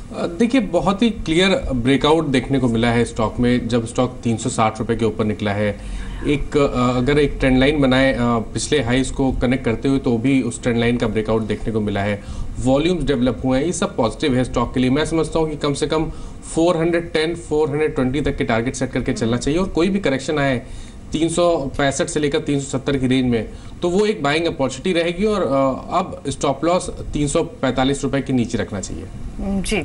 देखिए, बहुत ही क्लियर ब्रेकआउट देखने को मिला है स्टॉक में, जब स्टॉक 360 रुपए के ऊपर निकला है। अगर एक ट्रेंड लाइन बनाए पिछले हाईस को कनेक्ट करते हुए, तो भी उस ट्रेंड लाइन का ब्रेकआउट देखने को मिला है। वॉल्यूम्स डेवलप हुए हैं, ये सब पॉजिटिव है स्टॉक के लिए। मैं समझता हूँ कि कम से कम 410 420 तक के टारगेट सेट करके चलना चाहिए, और कोई भी करेक्शन आए 365 से लेकर 370 की रेंज में, तो वो एक बाइंग अपॉर्चुनिटी रहेगी, और अब स्टॉप लॉस 345 रुपए के नीचे रखना चाहिए जी।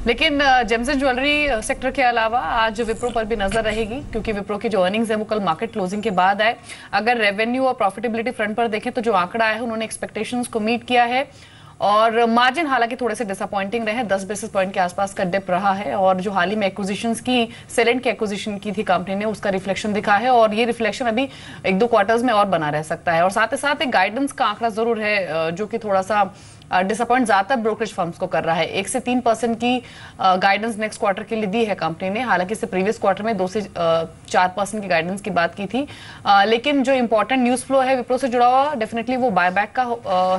लेकिन जेम्स एंड ज्वेलरी सेक्टर के अलावा आज विप्रो पर भी नजर रहेगी, क्योंकि विप्रो की जो अर्निंग्स है वो कल मार्केट क्लोजिंग के बाद आए। अगर रेवेन्यू और प्रॉफिटेबिलिटी फ्रंट पर देखें तो जो आंकड़ा है उन्होंने एक्सपेक्टेशंस को मीट किया है, और मार्जिन हालांकि थोड़े से डिसअपॉइंटिंग रहे, 10 बेसिस पॉइंट के आसपास का डिप रहा है, और जो हाल ही में एक्विजिशंस की, सेलेंट की एक्विजिशन की थी कंपनी ने, उसका रिफ्लेक्शन दिखा है, और ये रिफ्लेक्शन अभी 1-2 क्वार्टर्स में और बना रह सकता है। और साथ ही साथ एक गाइडेंस का आंकड़ा जरूर है जो कि थोड़ा सा डिसअपॉइंट ज्यादातर ब्रोकरेज फर्म्स को कर रहा है। 1 से 3% की गाइडेंस नेक्स्ट क्वार्टर के लिए दी है कंपनी ने, हालांकि इससे प्रीवियस क्वार्टर में 2 से 4% की गाइडेंस की बात की थी। लेकिन जो इंपॉर्टेंट न्यूज फ्लो है विप्रो से जुड़ा हुआ, डेफिनेटली वो बायबैक का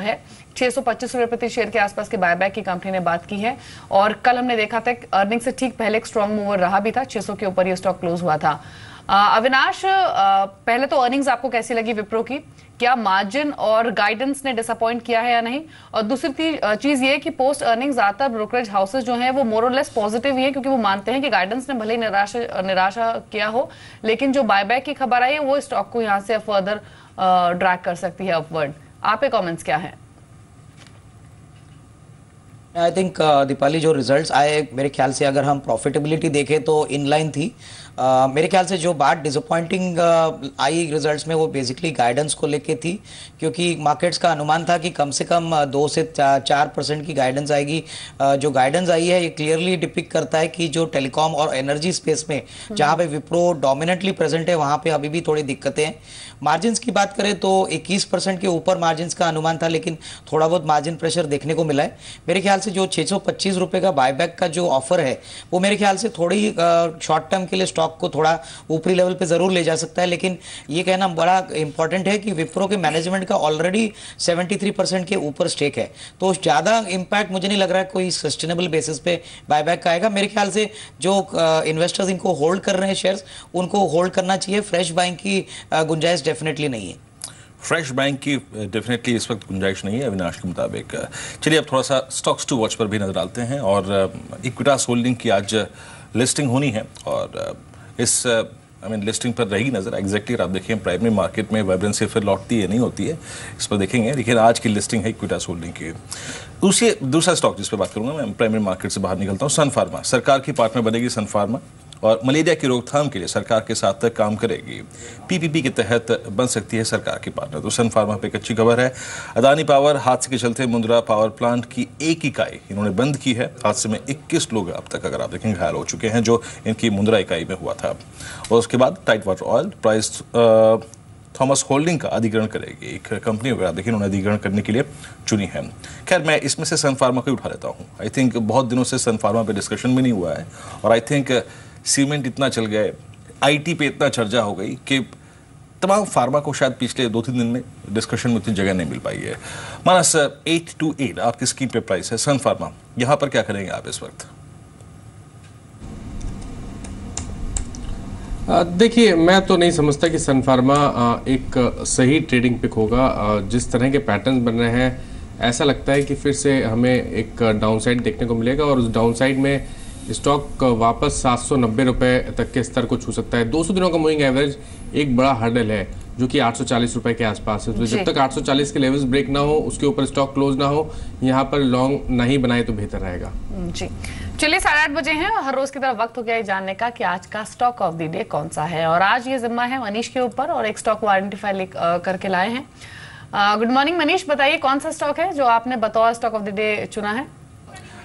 है। 625 रुपए प्रति शेयर के आसपास के बायबैक की कंपनी ने बात की है, और कल हमने देखा था अर्निंग से ठीक पहले एक स्ट्रॉन्ग मूवर रहा भी था, 600 के ऊपर ये स्टॉक क्लोज हुआ था। अविनाश, पहले तो अर्निंग्स आपको कैसी लगी विप्रो की? क्या मार्जिन और गाइडेंस ने डिसअपॉइंट किया है या नहीं? और दूसरी चीज ये कि पोस्ट अर्निंग ज्यादातर ब्रोकरेज हाउसेस जो हैं वो मोर और लेस पॉजिटिव ही है, क्योंकि वो मानते हैं कि गाइडेंस ने भले ही निराशा किया हो, लेकिन जो बायबैक की खबर आई है वो स्टॉक को यहां से फर्दर ड्रैग कर सकती है अपवर्ड। आपके कमेंट्स क्या है? आई थिंक दीपाली, जो रिजल्ट्स आए मेरे ख्याल से अगर हम प्रॉफिटेबिलिटी देखें तो इनलाइन थी। मेरे ख्याल से जो बात डिसअपॉइंटिंग आई रिजल्ट्स में वो बेसिकली गाइडेंस को लेके थी, क्योंकि मार्केट्स का अनुमान था कि कम से कम 2 से 4% की गाइडेंस आएगी। जो गाइडेंस आई है ये क्लियरली डिपिक्ट करता है कि जो टेलीकॉम और एनर्जी स्पेस में जहाँ पे विप्रो डोमिनेटली प्रेजेंट है वहाँ पे अभी भी थोड़ी दिक्कतें हैं। मार्जिन्स की बात करें तो 21% के ऊपर मार्जिन्स का अनुमान था, लेकिन थोड़ा बहुत मार्जिन प्रेशर देखने को मिला है। मेरे ख्याल से जो 625 रुपये का बायबैक का जो ऑफर है वो मेरे ख्याल से थोड़ी शॉर्ट टर्म के लिए स्टॉक को थोड़ा ऊपरी लेवल पे जरूर ले जा सकता है, लेकिन ये कहना बड़ा इंपॉर्टेंट है कि विप्रो के मैनेजमेंट का ऑलरेडी 73% के ऊपर स्टेक है, तो ज़्यादा इंपैक्ट मुझे नहीं लग रहा है कोई सस्टेनेबल बेसिस पे बायबैक का आएगा। मेरे ख्याल से जो इन्वेस्टर्स इनको होल्ड कर रहे हैं शेयर्स, उनको होल्ड करना चाहिए। फ्रेश बाइंग की गुंजाइश डेफिनेटली नहीं है। फ्रेश बैंक की डेफिनेटली इस वक्त गुंजाइश नहीं है अविनाश के मुताबिक। चलिए अब थोड़ा सा स्टॉक्स टू वॉच पर भी नजर डालते हैं, और इक्विटास होल्डिंग की आज लिस्टिंग होनी है, और इस लिस्टिंग पर रहेगी नजर। एग्जैक्टली आप देखिए प्राइमरी मार्केट में वाइब्रेंसी फिर लौटती है नहीं होती है, इस पर देखेंगे। लेकिन आज की लिस्टिंग है इक्विटास होल्डिंग की। दूसरा स्टॉक जिस पर बात करूंगा मैं, प्राइमरी मार्केट से बाहर निकलता हूँ। सन फार्मा सरकार की पार्टनर बनेगी। सन फार्मा और मलेरिया की रोकथाम के लिए सरकार के साथ काम करेगी। पीपीपी के तहत बन सकती है सरकार की पार्टनर। तो सन फार्मा पे एक अच्छी खबर है। अदानी पावर हादसे के चलते मुंद्रा पावर प्लांट की एक इकाई इन्होंने बंद की है। हादसे में 21 लोग अब तक अगर आप देखेंगे घायल हो चुके हैं, जो इनकी मुंद्रा इकाई में हुआ था। और उसके बाद tight water oil price Thomas holding का अधिग्रहण करेगी। एक कंपनी वगैरह देखिए उन्होंने अधिग्रहण करने के लिए चुनी है। खैर मैं इसमें से सन फार्मा को उठा लेता हूँ। आई थिंक बहुत दिनों से सन फार्मा पे डिस्कशन भी नहीं हुआ है, और आई थिंक सीमेंट इतना चल गए, आईटी पे इतना चर्चा हो गई कि तमाम फार्मा को शायद पिछले 2-3 दिन में डिस्कशन में उतनी जगह नहीं मिल पाई है। मानस 828 आपकी स्क्रीन पे प्राइस है सन फार्मा, यहां पर क्या करेंगे आप इस वक्त? देखिए, मैं तो नहीं समझता कि सन फार्मा एक सही ट्रेडिंग पिक होगा। जिस तरह के पैटर्न बन रहे हैं ऐसा लगता है कि फिर से हमें एक डाउनसाइड देखने को मिलेगा और उस डाउनसाइड में स्टॉक वापस 790 रुपए तक के स्तर को छू सकता है। 200 दिनों का मूविंग एवरेज एक बड़ा हर्डल है जो कि 840 रुपए के आसपास है। तो जब तक 840 के लेवल्स ब्रेक ना हो, उसके ऊपर स्टॉक क्लोज ना हो, यहाँ पर लॉन्ग नहीं बनाए तो बेहतर रहेगा। जी चलिए 8:30 बजे हैं और हर रोज की तरह वक्त हो गया है जानने का कि आज का स्टॉक ऑफ द डे कौन सा है। और आज ये जिम्मा है मनीष के ऊपर और एक स्टॉक वो आइडेंटिफाई करके लाए हैं। गुड मॉर्निंग मनीष, बताइए कौन सा स्टॉक है जो आपने बतौर स्टॉक ऑफ द डे चुना है?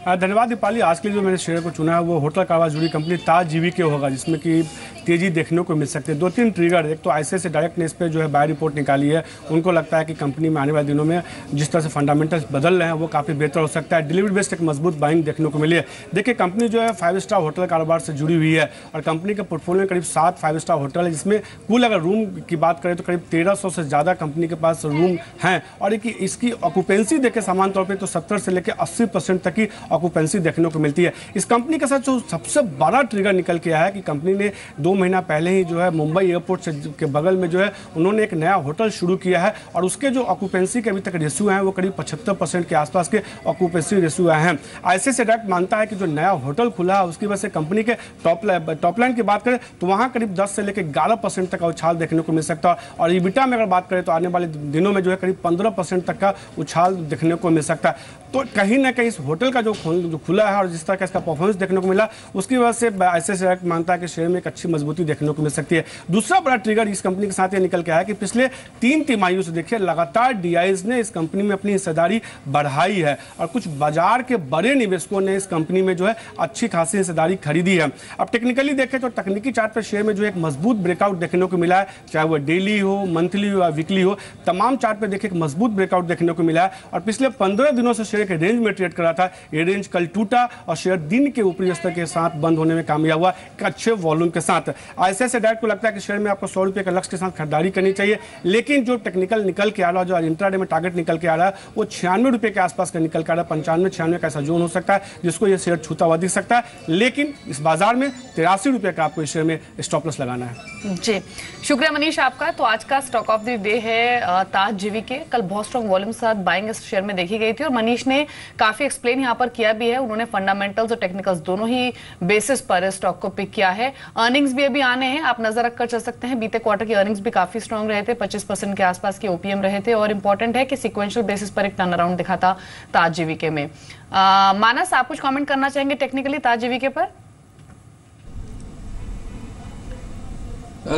धन्यवाद दीपाली। आज के लिए जो मैंने शेयर को चुना है वो होटल कारोबार जुड़ी कंपनी ताज जीवीके होगा, जिसमें कि तेजी देखने को मिल सकती है। 2-3 ट्रिगर, एक तो आईसीआईसीआई से डायरेक्ट ने इस पर जो है बाय रिपोर्ट निकाली है। उनको लगता है कि कंपनी में आने वाले दिनों में जिस तरह से फंडामेंटल्स बदल रहे हैं वो काफ़ी बेहतर हो सकता है। डिलीवरी बेस्ड एक मजबूत बाइंग देखने को मिली है। देखिए कंपनी जो है 5 स्टार होटल कारोबार से जुड़ी हुई है और कंपनी के पोर्टफोलियो में करीब 7 5 स्टार होटल है, जिसमें कुल अगर रूम की बात करें तो करीब 1300 से ज़्यादा कंपनी के पास रूम हैं। और इसकी ऑक्यूपेंसी देखें सामान्य तौर पर तो 70 से लेकर 80% तक की ऑक्यूपेंसी देखने को मिलती है। इस कंपनी के साथ जो सबसे बड़ा ट्रिगर निकल के आया है कि कंपनी ने 2 महीना पहले ही जो है मुंबई एयरपोर्ट से के बगल में जो है उन्होंने एक नया होटल शुरू किया है और उसके जो ऑक्यूपेंसी के अभी तक रेशियो हैं वो करीब 75% के आसपास के ऑक्यूपेंसी रेशियो हैं। आईसीआईसीआई डायरेक्ट मानता है कि जो नया होटल खुला है उसकी वजह से कंपनी के टॉप लाइन की बात करें तो वहाँ करीब 10 से लेकर 11% तक का उछाल देखने को मिल सकता है। और ईबिटा में अगर बात करें तो आने वाले दिनों में जो है करीब 15% तक का उछाल देखने को मिल सकता है। तो कहीं ना कहीं इस होटल का जो खुला है और जिस तरह का इसका परफॉर्मेंस देखने को मिला उसकी वजह से आईसीआईसीआई डायरेक्ट मानता है कि शेयर में एक अच्छी मजबूती देखने को मिल सकती है। दूसरा बड़ा ट्रिगर इस कंपनी के साथ ये निकल के आया कि पिछले 3 तिमाहियों से देखिए लगातार डीआईज ने इस कंपनी में अपनी हिस्सेदारी बढ़ाई है और कुछ बाजार के बड़े निवेशकों ने इस कंपनी में जो है अच्छी खासी हिस्सेदारी खरीदी है। अब टेक्निकली देखें तो तकनीकी चार्ट पर शेयर में जो एक मजबूत ब्रेकआउट देखने को मिला है, चाहे वो डेली हो, मंथली हो या वीकली हो, तमाम चार्ट पर देखिए एक मजबूत ब्रेकआउट देखने को मिला है। और पिछले 15 दिनों से शेयर के रेंज में ट्रेड कर रहा था, ये रेंज कल टूटा और शेयर दिन के ऊपरी स्तर के साथ बंद होने में कामयाब हुआ एक अच्छे वॉल्यूम के साथ। आईसीआईसीआई डायरेक्ट को लगता है कि शेयर में आपको 100 रुपये के लक्ष्य के साथ खरीदारी करनी चाहिए, लेकिन जो टेक्निकल निकल के आ रहा है, जो इंट्राडे में टारगेट निकल के आ रहा है वो 96 रुपये के आसपास का निकल के आ रहा है। 95-96 का ऐसा जोन हो सकता है जिसको ये शेयर छूता हुआ दिख सकता है, लेकिन इस बाजार में 83 रुपये का आपको इस शेयर में स्टॉप लॉस लगाना है। जी शुक्रिया मनीष आपका। तो आज का स्टॉक ऑफ द डे है ताज जीवीके। कल बहुत स्ट्रॉन्ग वॉल्यूम के साथ बाइंग इस शेयर में देखी गई थी और मनीष ने काफी एक्सप्लेन यहाँ पर किया भी है। उन्होंने फंडामेंटल्स और टेक्निकल्स दोनों ही बेसिस पर स्टॉक को पिक किया है। अर्निंग्स भी अभी आने हैं, आप नजर रखकर चल सकते हैं। बीते क्वार्टर की अर्निंग्स भी काफी स्ट्रॉन्ग रहे थे, 25% के आसपास के ओपीएम रहे थे और इंपॉर्टेंट है कि सिक्वेंशियल बेसिस पर एक टर्न अराउंड दिखा था ताज जीवीके में। मानस, आप कुछ कमेंट करना चाहेंगे टेक्निकली ताज जीवीके पर?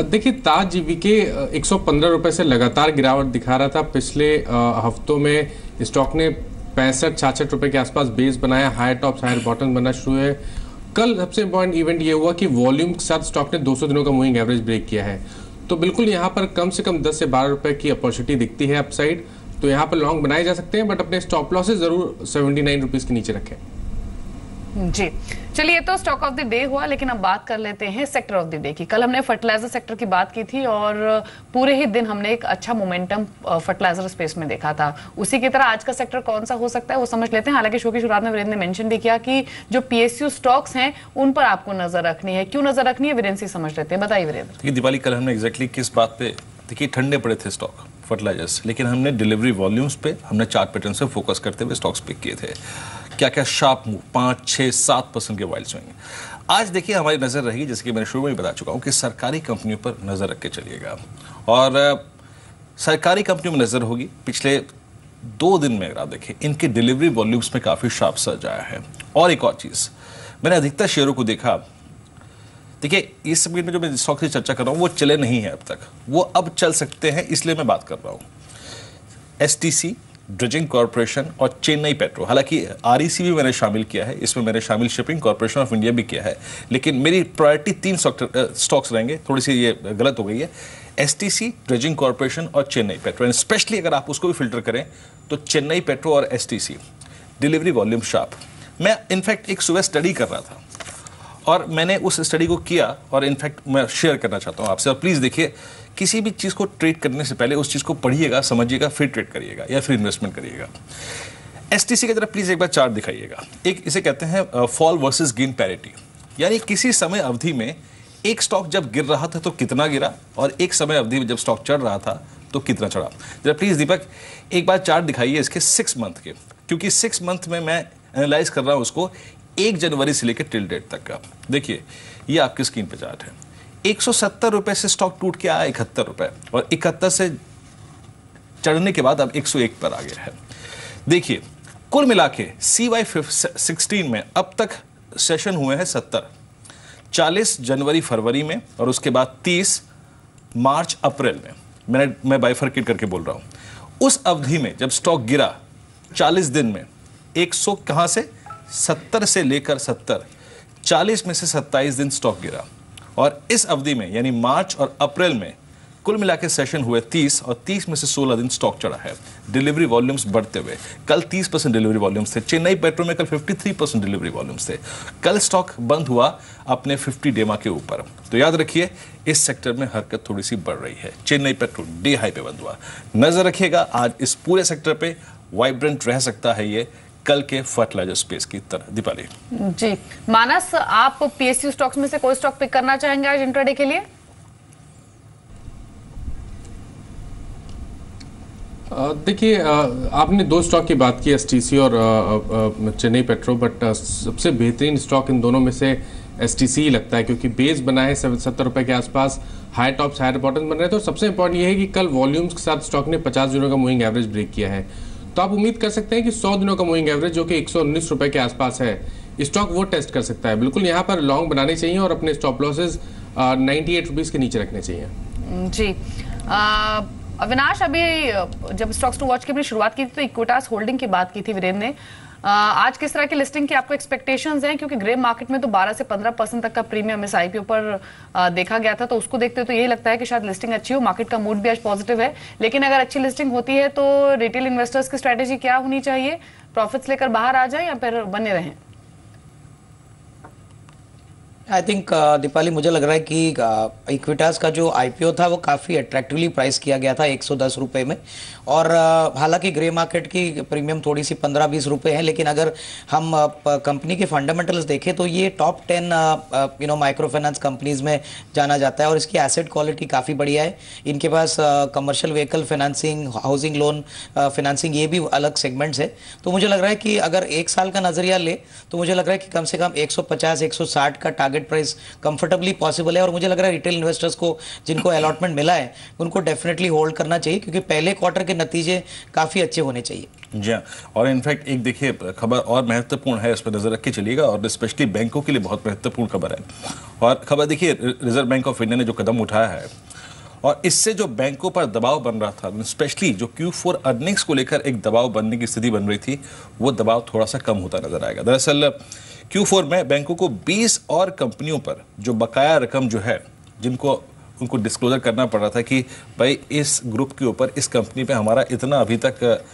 देखिए ताज जीवीके 115 रुपए से लगातार गिरावट दिखा रहा था। पिछले हफ्तों में स्टॉक ने 65-66 रुपए के आसपास बेस बनाया, हायर टॉप्स हायर बॉटम बनना शुरू है। कल सबसे इंपॉर्टेंट इवेंट ये हुआ कि वॉल्यूम के साथ स्टॉक ने 200 दिनों का मूविंग एवरेज ब्रेक किया है। तो बिल्कुल यहाँ पर कम से कम 10 से 12 रुपए की अपॉर्चुनिटी दिखती है अपसाइड, तो यहाँ पर लॉन्ग बनाए जा सकते हैं, बट अपने स्टॉप लॉसेस जरूर 79 रुपीज के नीचे रखें। जी चलिए, तो स्टॉक ऑफ द डे हुआ, लेकिन अब बात कर लेते हैं सेक्टर ऑफ द डे की। कल हमने फर्टिलाइजर सेक्टर की बात की थी और पूरे ही दिन हमने एक अच्छा मोमेंटम फर्टिलाइजर स्पेस में देखा था। उसी की तरह आज का सेक्टर कौन सा हो सकता है वो समझ लेते हैं। हालांकि शो की शुरुआत में वीरेंद्र ने मेंशन भी किया कि जो पीएसयू स्टॉक्स हैं उन पर आपको नजर रखनी है। क्यों नजर रखनी है वीरेंद्र से समझ लेते हैं, बताइए वीरेंद्र। दीपाली, कल हमने एग्जैक्टली किस बात पे, देखिए ठंडे पड़े थे स्टॉक फर्टिलाइजर्स, लेकिन हमने डिलीवरी वॉल्यूम्स पे, हमने चार्ट पैटर्न से फोकस करते हुए स्टॉक्स पिक किए थे। क्या क्या शार्प मूव, 5-6-7% के वाइल्ड स्विंग। आज देखिए हमारी नजर रहेगी, जैसे कि मैंने शुरू में ही बता चुका हूं, कि सरकारी कंपनियों पर नजर रख के चलिएगा। और सरकारी कंपनियों में नजर होगी। पिछले 2 दिन में अगर आप देखें, इनके डिलीवरी वॉल्यूम्स में काफी शार्प सर्ज आया है। और एक और चीज, मैंने अधिकतर शेयरों को देखा, देखिए इस समय में जो मैं स्टॉक की चर्चा कर रहा हूं वो चले नहीं है अब तक, वो अब चल सकते हैं, इसलिए मैं बात कर रहा हूं। एसटीसी, ड्रेजिंग कॉर्पोरेशन और चेन्नई पेट्रो, हालांकि आरईसी भी मैंने शामिल किया है, इसमें मैंने शामिल शिपिंग कॉर्पोरेशन ऑफ इंडिया भी किया है, लेकिन मेरी प्रायोरिटी 3 स्टॉक्स रहेंगे। थोड़ी सी ये गलत हो गई है। एसटीसी, ड्रेजिंग कॉर्पोरेशन और चेन्नई पेट्रो, एंड स्पेशली अगर आप उसको भी फिल्टर करें तो चेन्नई पेट्रो और एसटीसी, डिलीवरी वॉल्यूम शार्प। मैं इनफैक्ट एक सुबह स्टडी कर रहा था और मैंने उस स्टडी को किया और इनफैक्ट मैं शेयर करना चाहता हूं आपसे। और प्लीज़ देखिए, किसी भी चीज़ को ट्रेड करने से पहले उस चीज़ को पढ़िएगा, समझिएगा, फिर ट्रेड करिएगा या फिर इन्वेस्टमेंट करिएगा। एसटीसी की तरफ प्लीज़ एक बार चार्ट दिखाइएगा। एक इसे कहते हैं फॉल वर्सेस गेन पैरिटी, यानी किसी समय अवधि में एक स्टॉक जब गिर रहा था तो कितना गिरा, और एक समय अवधि में जब स्टॉक चढ़ रहा था तो कितना चढ़ा। जरा प्लीज दीपक एक बार चार्ट दिखाइए इसके 6 मंथ के, क्योंकि 6 मंथ में मैं एनालाइज कर रहा हूं उसको 1 जनवरी से लेकर टिल डेट तक का। देखिए ये आपकी स्क्रीन पे चार्ट है। 170 रुपए से स्टॉक टूट के आया 71 रुपए, और 71 से चढ़ने के बाद अब 101 पर आ गया है। देखिए कुल मिला के CY16 में अब तक सेशन हुए हैं 70, 40 जनवरी फरवरी में, और उसके बाद 30 मार्च अप्रैल में। मैं बाइफरकेट करके बोल रहा हूं। उस अवधि में जब स्टॉक गिरा 40 दिन में 100 कहां से 70 से लेकर 70, 40 में से 27 दिन स्टॉक गिरा, और इस अवधि में यानी मार्च और अप्रैल में कुल मिला के सेशन हुए 30, और 30 में से 16 दिन स्टॉक चढ़ा है। डिलीवरी वॉल्यूम्स बढ़ते हुए, कल 30% डिलीवरी वॉल्यूम्स थे। चेन्नई पेट्रो में कल 53% डिलीवरी वॉल्यूम्स थे। कल स्टॉक बंद हुआ अपने 50 डेमा के ऊपर। तो याद रखिए इस सेक्टर में हरकत थोड़ी सी बढ़ रही है। चेन्नई पेट्रो डे हाई पे बंद हुआ। नजर रखिएगा आज इस पूरे सेक्टर पे वाइब्रेंट रह सकता है ये कल के फर्टिलाइजर स्पेस की तरह। दीपाली जी, मानस आप PSU स्टॉक्स में से कोई स्टॉक पिक करना चाहेंगे आज इंट्राडे के लिए? देखिए आपने 2 स्टॉक की बात की, STC और चेन्नई पेट्रो, बट सबसे बेहतरीन स्टॉक इन दोनों में से STC ही लगता है, क्योंकि बेस बना है 70 रुपए के आसपास, हाई टॉप्स हाई बॉटम्स बन रहे थे। और सबसे इंपॉर्टेंट ये है कि कल वॉल्यूम्स के साथ स्टॉक ने 50 दिनों का मूविंग एवरेज ब्रेक किया है। तो आप उम्मीद कर सकते हैं कि 100 दिनों का मूविंग एवरेज जो कि 119 रुपए के आसपास है, स्टॉक वो टेस्ट कर सकता है। बिल्कुल यहाँ पर लॉन्ग बनाने चाहिए और अपने स्टॉप लॉसेज 98 रुपीज के नीचे रखने चाहिए। जी अविनाश, अभी जब स्टॉक्स टू वॉच की अपनी शुरुआत की थी तो इक्विटास होल्डिंग की बात की थी वीरेंद्र ने। आज किस तरह की लिस्टिंग की आपको एक्सपेक्टेशंस हैं, क्योंकि ग्रे मार्केट में तो 12 से 15% तक का प्रीमियम इस IPO पर देखा गया था, तो उसको देखते हुए तो यही लगता है कि शायद लिस्टिंग अच्छी हो। मार्केट का मूड भी आज पॉजिटिव है, लेकिन अगर अच्छी लिस्टिंग होती है तो रिटेल इन्वेस्टर्स की स्ट्रेटेजी क्या होनी चाहिए? प्रॉफिट्स लेकर बाहर आ जाए या फिर बने रहें? आई थिंक दीपाली, मुझे लग रहा है कि इक्विटास का जो IPO था वो काफ़ी अट्रैक्टिवली प्राइस किया गया था 110 रुपये में, और हालांकि ग्रे मार्केट की प्रीमियम थोड़ी सी 15-20 रुपये है, लेकिन अगर हम कंपनी के फंडामेंटल्स देखें तो ये टॉप 10 माइक्रो फाइनेंस कंपनीज में जाना जाता है, और इसकी एसेट क्वालिटी काफ़ी बढ़िया है। इनके पास commercial vehicle financing, housing loan financing, ये भी अलग सेगमेंट्स है। तो मुझे लग रहा है कि अगर 1 साल का नजरिया ले तो मुझे लग रहा है कि कम से कम 150-160 का टारगेट प्राइस कंफर्टेबली पॉसिबल है, और मुझे लग रहा है रिटेल इन्वेस्टर्स को जिनको अलॉटमेंट मिला है उनको डेफिनेटली होल्ड करना चाहिए, क्योंकि पहले क्वार्टर के नतीजे काफी अच्छे होने चाहिए। जी हाँ, और इनफैक्ट एक देखिए खबर और महत्वपूर्ण है, इस पर नजर रख के चलिएगा, और स्पेशली बैंकों के लिए बहुत महत्वपूर्ण खबर है। और खबर देखिए, रिजर्व बैंक ऑफ इंडिया ने जो कदम उठाया है, और इससे जो बैंकों पर दबाव बन रहा था, स्पेशली जो Q4 अर्निंग्स को लेकर एक दबाव बनने की स्थिति बन रही थी, वो दबाव थोड़ा सा कम होता नजर आएगा। दरअसल Q4 में बैंकों को 20 और कंपनियों पर जो बकाया रकम जो है, जिनको उनको डिस्क्लोजर करना पड़ रहा था कि भाई इस ग्रुप के ऊपर, इस कंपनी पे हमारा इतना अभी तक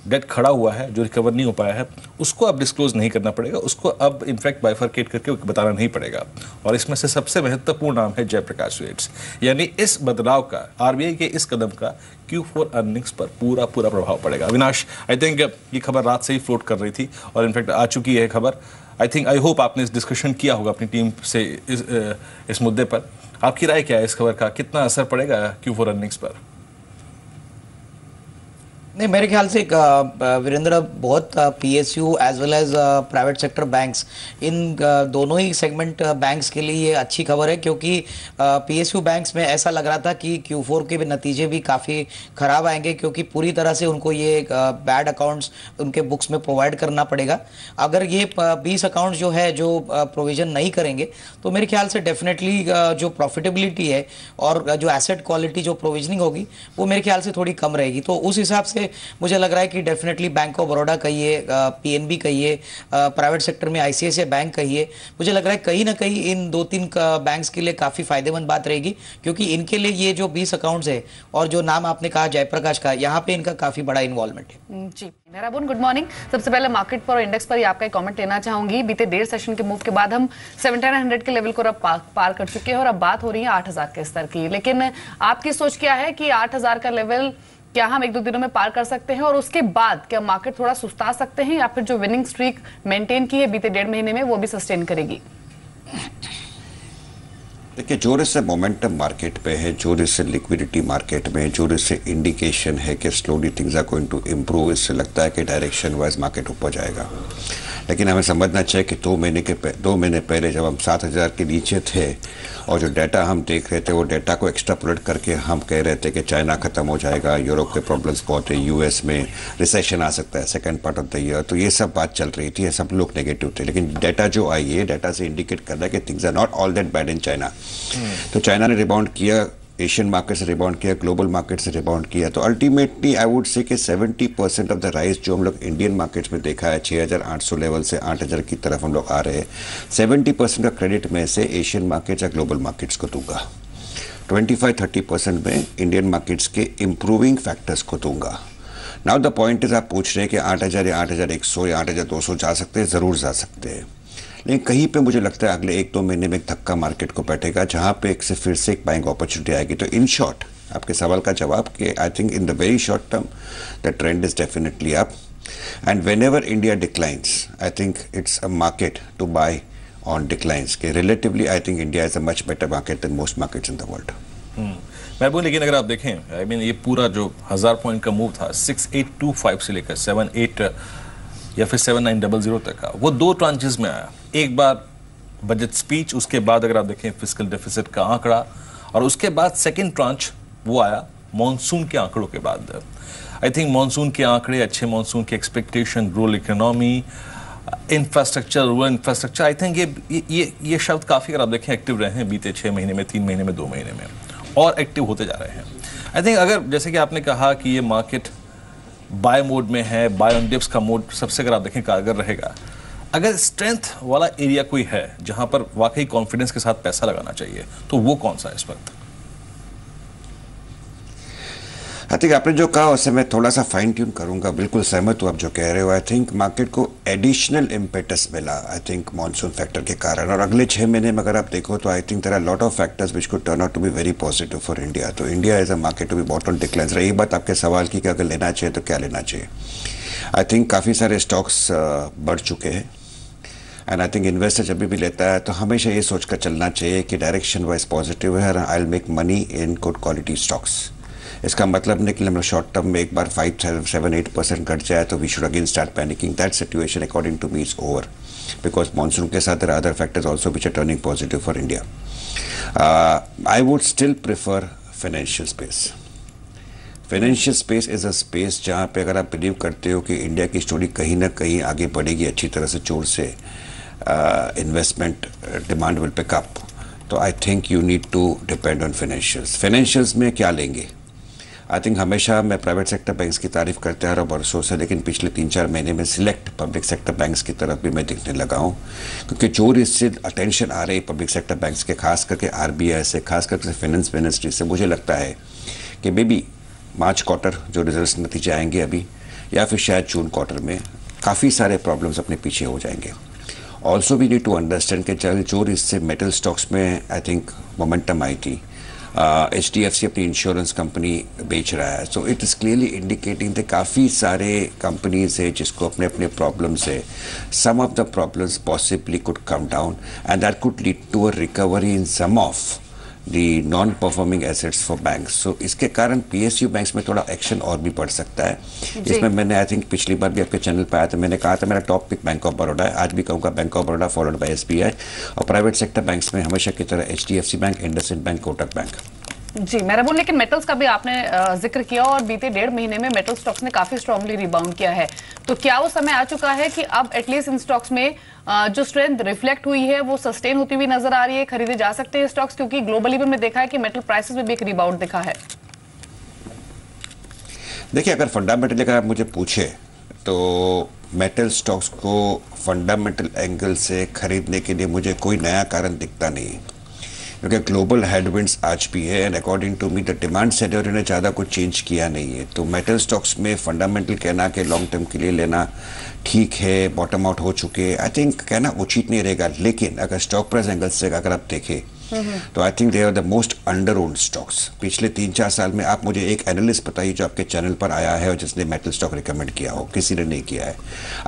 डेट खड़ा हुआ है जो रिकवर नहीं हो पाया है, उसको अब डिस्क्लोज नहीं करना पड़ेगा, उसको अब इनफैक्ट बाइफरकेट करके बताना नहीं पड़ेगा। और इसमें से सबसे महत्वपूर्ण नाम है जयप्रकाश स्वीट्स। यानी इस बदलाव का, RBI के इस कदम का Q4 अर्निंग्स पर पूरा प्रभाव पड़ेगा। अविनाश, आई थिंक ये खबर रात से ही फ्लोट कर रही थी और इनफैक्ट आ चुकी है खबर। आई होप आपने इस डिस्कशन किया होगा अपनी टीम से इस मुद्दे पर। आपकी राय क्या है इस खबर का, कितना असर पड़ेगा Q4 अर्निंग्स पर? नहीं, मेरे ख्याल से वीरेंद्र, बहुत PSU as well as private sector banks, इन दोनों ही सेगमेंट बैंक्स के लिए ये अच्छी खबर है, क्योंकि PSU बैंक्स में ऐसा लग रहा था कि Q4 के भी नतीजे भी काफ़ी ख़राब आएंगे, क्योंकि पूरी तरह से उनको ये बैड अकाउंट्स उनके बुक्स में प्रोवाइड करना पड़ेगा। अगर ये 20 अकाउंट्स जो है जो प्रोविज़न नहीं करेंगे तो मेरे ख्याल से डेफिनेटली जो प्रॉफिटेबिलिटी है और जो एसेट क्वालिटी जो प्रोविजनिंग होगी वो मेरे ख्याल से थोड़ी कम रहेगी। तो उस हिसाब से मुझे लग रहा है कि डेफिनेटली बैंक ऑफ बड़ौदा कहिए, PNB कहिए, प्राइवेट सेक्टर में ICICI बैंक कहिए, मुझे लग रहा है कहीं ना कहीं इन 2-3 बैंक्स के लिए काफ़ी फायदेमंद बात रहेगी, क्योंकि इनके लिए ये जो 20 अकाउंट्स है और जो नाम आपने कहा जयप्रकाश का, यहाँ पे इनका काफ़ी बड़ा इन्वॉल्वमेंट है। जी मेहराबून, गुड मॉर्निंग। सबसे पहले मार्केट पर और इंडेक्स पर ही आपका एक कमेंट लेना चाहूंगी। बीते देर सेशन के मूव के बाद हम 1700 के लेवल को अब पार कर चुके हैं और अब बात हो रही है 8000 के स्तर की। लेकिन आपकी सोच क्या है कि 8000 का लेवल क्या हम 1-2 दिनों में पार कर सकते हैं, और उसके बाद क्या मार्केट थोड़ा सुस्ता सकते हैं, या फिर जो विनिंग स्ट्रीक मेंटेन की है बीते 1.5 महीने में वो भी सस्टेन करेगी? देखिए, जोर से मोमेंटम मार्केट पे है, जोर से लिक्विडिटी मार्केट में, जोर से इंडिकेशन है कि slowly things are going to improve. इससे लगता है कि डायरेक्शन वाइज मार्केट ऊपर जाएगा, लेकिन हमें समझना चाहिए कि 2 महीने पहले जब हम 7,000 के नीचे थे और जो डाटा हम देख रहे थे वो डाटा को एक्स्ट्रापोलेट करके हम कह रहे थे कि चाइना खत्म हो जाएगा, यूरोप के प्रॉब्लम्स बहुत है, यूएस में रिसेशन आ सकता है second part of the year, तो ये सब बात चल रही थी, सब लोग नेगेटिव थे। लेकिन डाटा जो आई है, डाटा से इंडिकेट कर रहा है कि things are not all that bad in China. तो चाइना ने रिबाउंड किया, एशियन मार्केट से रिबाउंड किया, ग्लोबल मार्केट से रिबाउंड किया, तो अल्टीमेटली आई वुड से कि 70% ऑफ द राइज जो हम लोग इंडियन मार्केट्स में देखा है 6,800 लेवल से 8,000 की तरफ हम लोग आ रहे हैं, 70% का क्रेडिट में से एशियन मार्केट्स या ग्लोबल मार्केट्स को दूंगा, 25-30% में इंडियन मार्केट्स के इम्प्रूविंग फैक्टर्स को दूंगा। नाउ द पॉइंट इज, आप पूछ रहे हैं कि 8,000 या 8,100 या 8,200 जा सकते हैं, ज़रूर जा सकते हैं, लेकिन कहीं पे मुझे लगता है अगले 1-2 महीने में एक धक्का मार्केट को बैठेगा जहां पे एक से फिर से एक बाइंग अपॉर्चुनिटी आएगी। तो इन शॉर्ट आपके सवाल का जवाब कि I think in the very short term the trend is definitely up, and whenever India declines I think it's a market to buy on declines के relatively. I think India is a much better market than most markets in the world. Mehboob, लेकिन अगर आप देखें, I mean ये पूरा जो 1000 point का move था 6825 से लेकर 78 या फिर 7900 तक का, वो 2 ट्रांचेस में आया। एक बार बजट स्पीच, उसके बाद अगर आप देखें फिस्कल डेफिसिट का आंकड़ा, और उसके बाद सेकंड ट्रांच वो आया मॉनसून के आंकड़ों के बाद। आई थिंक मॉनसून के आंकड़े, अच्छे मॉनसून की expectation, rural economy, infrastructure, rural infrastructure, I think ये शब्द काफ़ी अगर आप देखें एक्टिव रहे हैं बीते 6 महीने में, 3 महीने में, 2 महीने में, और एक्टिव होते जा रहे हैं। आई थिंक अगर जैसे कि आपने कहा कि ये मार्केट बाय मोड में है, बाय ऑन डिप्स का मोड सबसे अगर आप देखें कारगर रहेगा। अगर स्ट्रेंथ वाला एरिया कोई है जहां पर वाकई कॉन्फिडेंस के साथ पैसा लगाना चाहिए, तो वो कौन सा है इस वक्त? आई थिंक आपने जो कहा उससे मैं थोड़ा सा फाइन ट्यून करूंगा, बिल्कुल सहमत हूँ आप जो कह रहे हो। आई थिंक मार्केट को एडिशनल इम्पेटस मिला आई थिंक मॉनसून फैक्टर के कारण, और अगले 6 महीने में अगर आप देखो तो I think there are lot of factors which could turn out to be very positive for India. तो India is a market to be bought on decline. रही बात आपके सवाल की कि अगर लेना चाहिए तो क्या लेना चाहिए, आई थिंक काफ़ी सारे स्टॉक्स बढ़ चुके हैं, एंड आई थिंक इन्वेस्टर जब भी लेता है तो हमेशा ये सोच कर चलना चाहिए कि डायरेक्शन वाइज पॉजिटिव है, I will make money in good quality stocks. इसका मतलब नहीं कि हम शॉर्ट टर्म में एक बार 5-7-8% घट जाए तो we should again start panicking. That situation according to me is over, because monsoon के साथ there are other factors also which are turning positive for India. I would still prefer financial space. Financial space is a space जहाँ पे अगर आप believe करते हो कि India की स्टोरी कहीं ना कहीं आगे बढ़ेगी अच्छी तरह से, जोर से investment demand will pick up, तो I think you need to depend on financials. Financials में क्या लेंगे? आई थिंक हमेशा मैं प्राइवेट सेक्टर बैंक्स की तारीफ करते आ रहा हूँ बरसों से, लेकिन पिछले 3-4 महीने में सिलेक्ट पब्लिक सेक्टर बैंक्स की तरफ भी मैं देखने लगा हूँ, क्योंकि जो इससे अटेंशन आ रही है पब्लिक सेक्टर बैंक्स के, खास करके RBI से, खास करके फाइनेंस मिनिस्ट्री से, मुझे लगता है कि बेबी मार्च क्वार्टर जो रिजल्ट नतीजे आएंगे अभी, या फिर शायद जून क्वार्टर में काफ़ी सारे प्रॉब्लम्स अपने पीछे हो जाएंगे। Also we need to understand कि चल जो इससे मेटल स्टॉक्स में आई थिंक मोमेंटम आई थी, HDFC अपनी इंश्योरेंस कंपनी बेच रहा है, so it is clearly indicating कि काफ़ी सारे कंपनीज है जिसको अपने अपने प्रॉब्लम्स है, some of the problems possibly could come down and that could lead to a recovery in some of the non performing assets for banks. So इसके कारण PSU बैंक्स में थोड़ा एक्शन और भी बढ़ सकता है। इसमें मैंने आई थिंक पिछली बार भी आपके चैनल पे आया था, मैंने कहा था मेरा top pick Bank of Baroda है, आज भी कहूँगा Bank of Baroda followed by SBI, और प्राइवेट सेक्टर बैंक्स में हमेशा की तरह HDFC Bank, IndusInd Bank, Kotak Bank. जी मेहरबान, लेकिन मेटल्स का भी आपने जिक्र किया और बीते 1.5 महीने में मेटल स्टॉक्स ने काफी स्ट्रांगली रिबाउंड किया है, तो क्या वो समय आ चुका है कि अब एटलीस्ट इन स्टॉक्स में जो स्ट्रेंथ रिफ्लेक्ट हुई है वो सस्टेन होती हुई नजर आ रही है, खरीदे जा सकते हैं स्टॉक्स? क्योंकि ग्लोबली भी हमने देखा है कि मेटल प्राइसेस में भी एक रिबाउंड दिखा है। देखिए, अगर फंडामेंटली अगर आप मुझे पूछे तो मेटल स्टॉक्स को फंडामेंटल एंगल से खरीदने के लिए मुझे कोई नया कारण दिखता नहीं, क्योंकि ग्लोबल हेडविंड्स आज भी है and according to me the demand scenario ने ज़्यादा कुछ चेंज किया नहीं है। तो मेटल स्टॉक्स में फंडामेंटल कहना कि लॉन्ग टर्म के लिए लेना ठीक है, बॉटम आउट हो चुके, आई थिंक कहना उचित नहीं रहेगा। लेकिन अगर स्टॉक प्राइस एंगल से अगर आप देखें तो I think they are the most under owned stocks. पिछले 3-4 साल में आप मुझे एक एनालिस्ट बताइए जो आपके चैनल पर आया है और जिसने मेटल स्टॉक रिकमेंड किया हो, किसी ने नहीं किया है।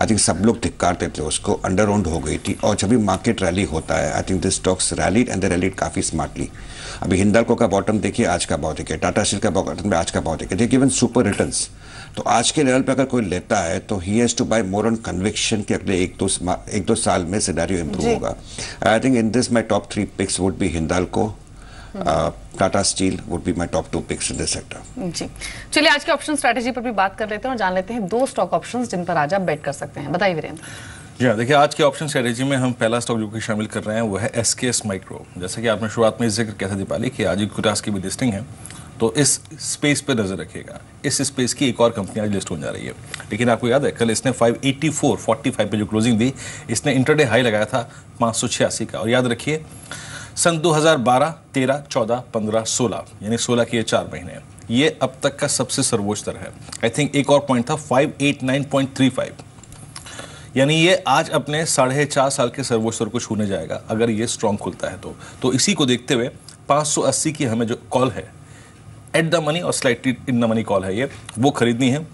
आई थिंक सब लोग धिक्कारते थे उसको, अंडर ओन्ड हो गई थी। और जब भी मार्केट रैली होता है, आई think this stocks rallied and they rallied काफ़ी स्मार्टली। अभी हिंदाल्को का बॉटम देखिए, आज का भाव देखिए, टाटा स्टील का बॉटम में आज का भाव देखिए, गिवन सुपर रिटर्न्स। तो आज के लेवल पे अगर कोई लेता है तो he has to buy more on conviction कि अगले 1-2 साल में सिनेरियो इंप्रूव होगा। I think in this my top 3 picks would be Hindalco, Tata Steel would be my top 2 picks in this sector. जी, चलिए आज के ऑप्शन स्ट्रेटेजी पर भी बात कर लेते हैं और जान लेते हैं 2 स्टॉक ऑप्शंस जिन पर आज आप बेट कर सकते हैं। बताइए वीरेंद्र। जी देखिए, आज के ऑप्शन स्ट्रेटेजी में हम पहला स्टॉक जो कि शामिल कर रहे हैं वो है एसकेएस माइक्रो। जैसे कि आपने शुरुआत में जिक्र किया था दीपाली कि आज इक्विटास की भी लिस्टिंग है, तो इस स्पेस पे नजर रखिएगा। इस स्पेस की एक और कंपनी आज लिस्ट होने जा रही है, लेकिन आपको याद है कल इसने 584.45 पे जो क्लोजिंग दी, इसने इंटरडे हाई लगाया था 586 का। और याद रखिए सन 2012, 13, 14, 15, 16 यानी 16 के ये 4 महीने, ये अब तक का सबसे सर्वोच्च दर है। आई थिंक एक और पॉइंट था 589.35, यानी ये आज अपने 4.5 साल के सर्वोच्च स्तर को छूने जाएगा अगर ये स्ट्रॉन्ग खुलता है तो इसी को देखते हुए 580 की हमें जो कॉल है एट द मनी और slightly in the money call है, ये वो खरीदनी है।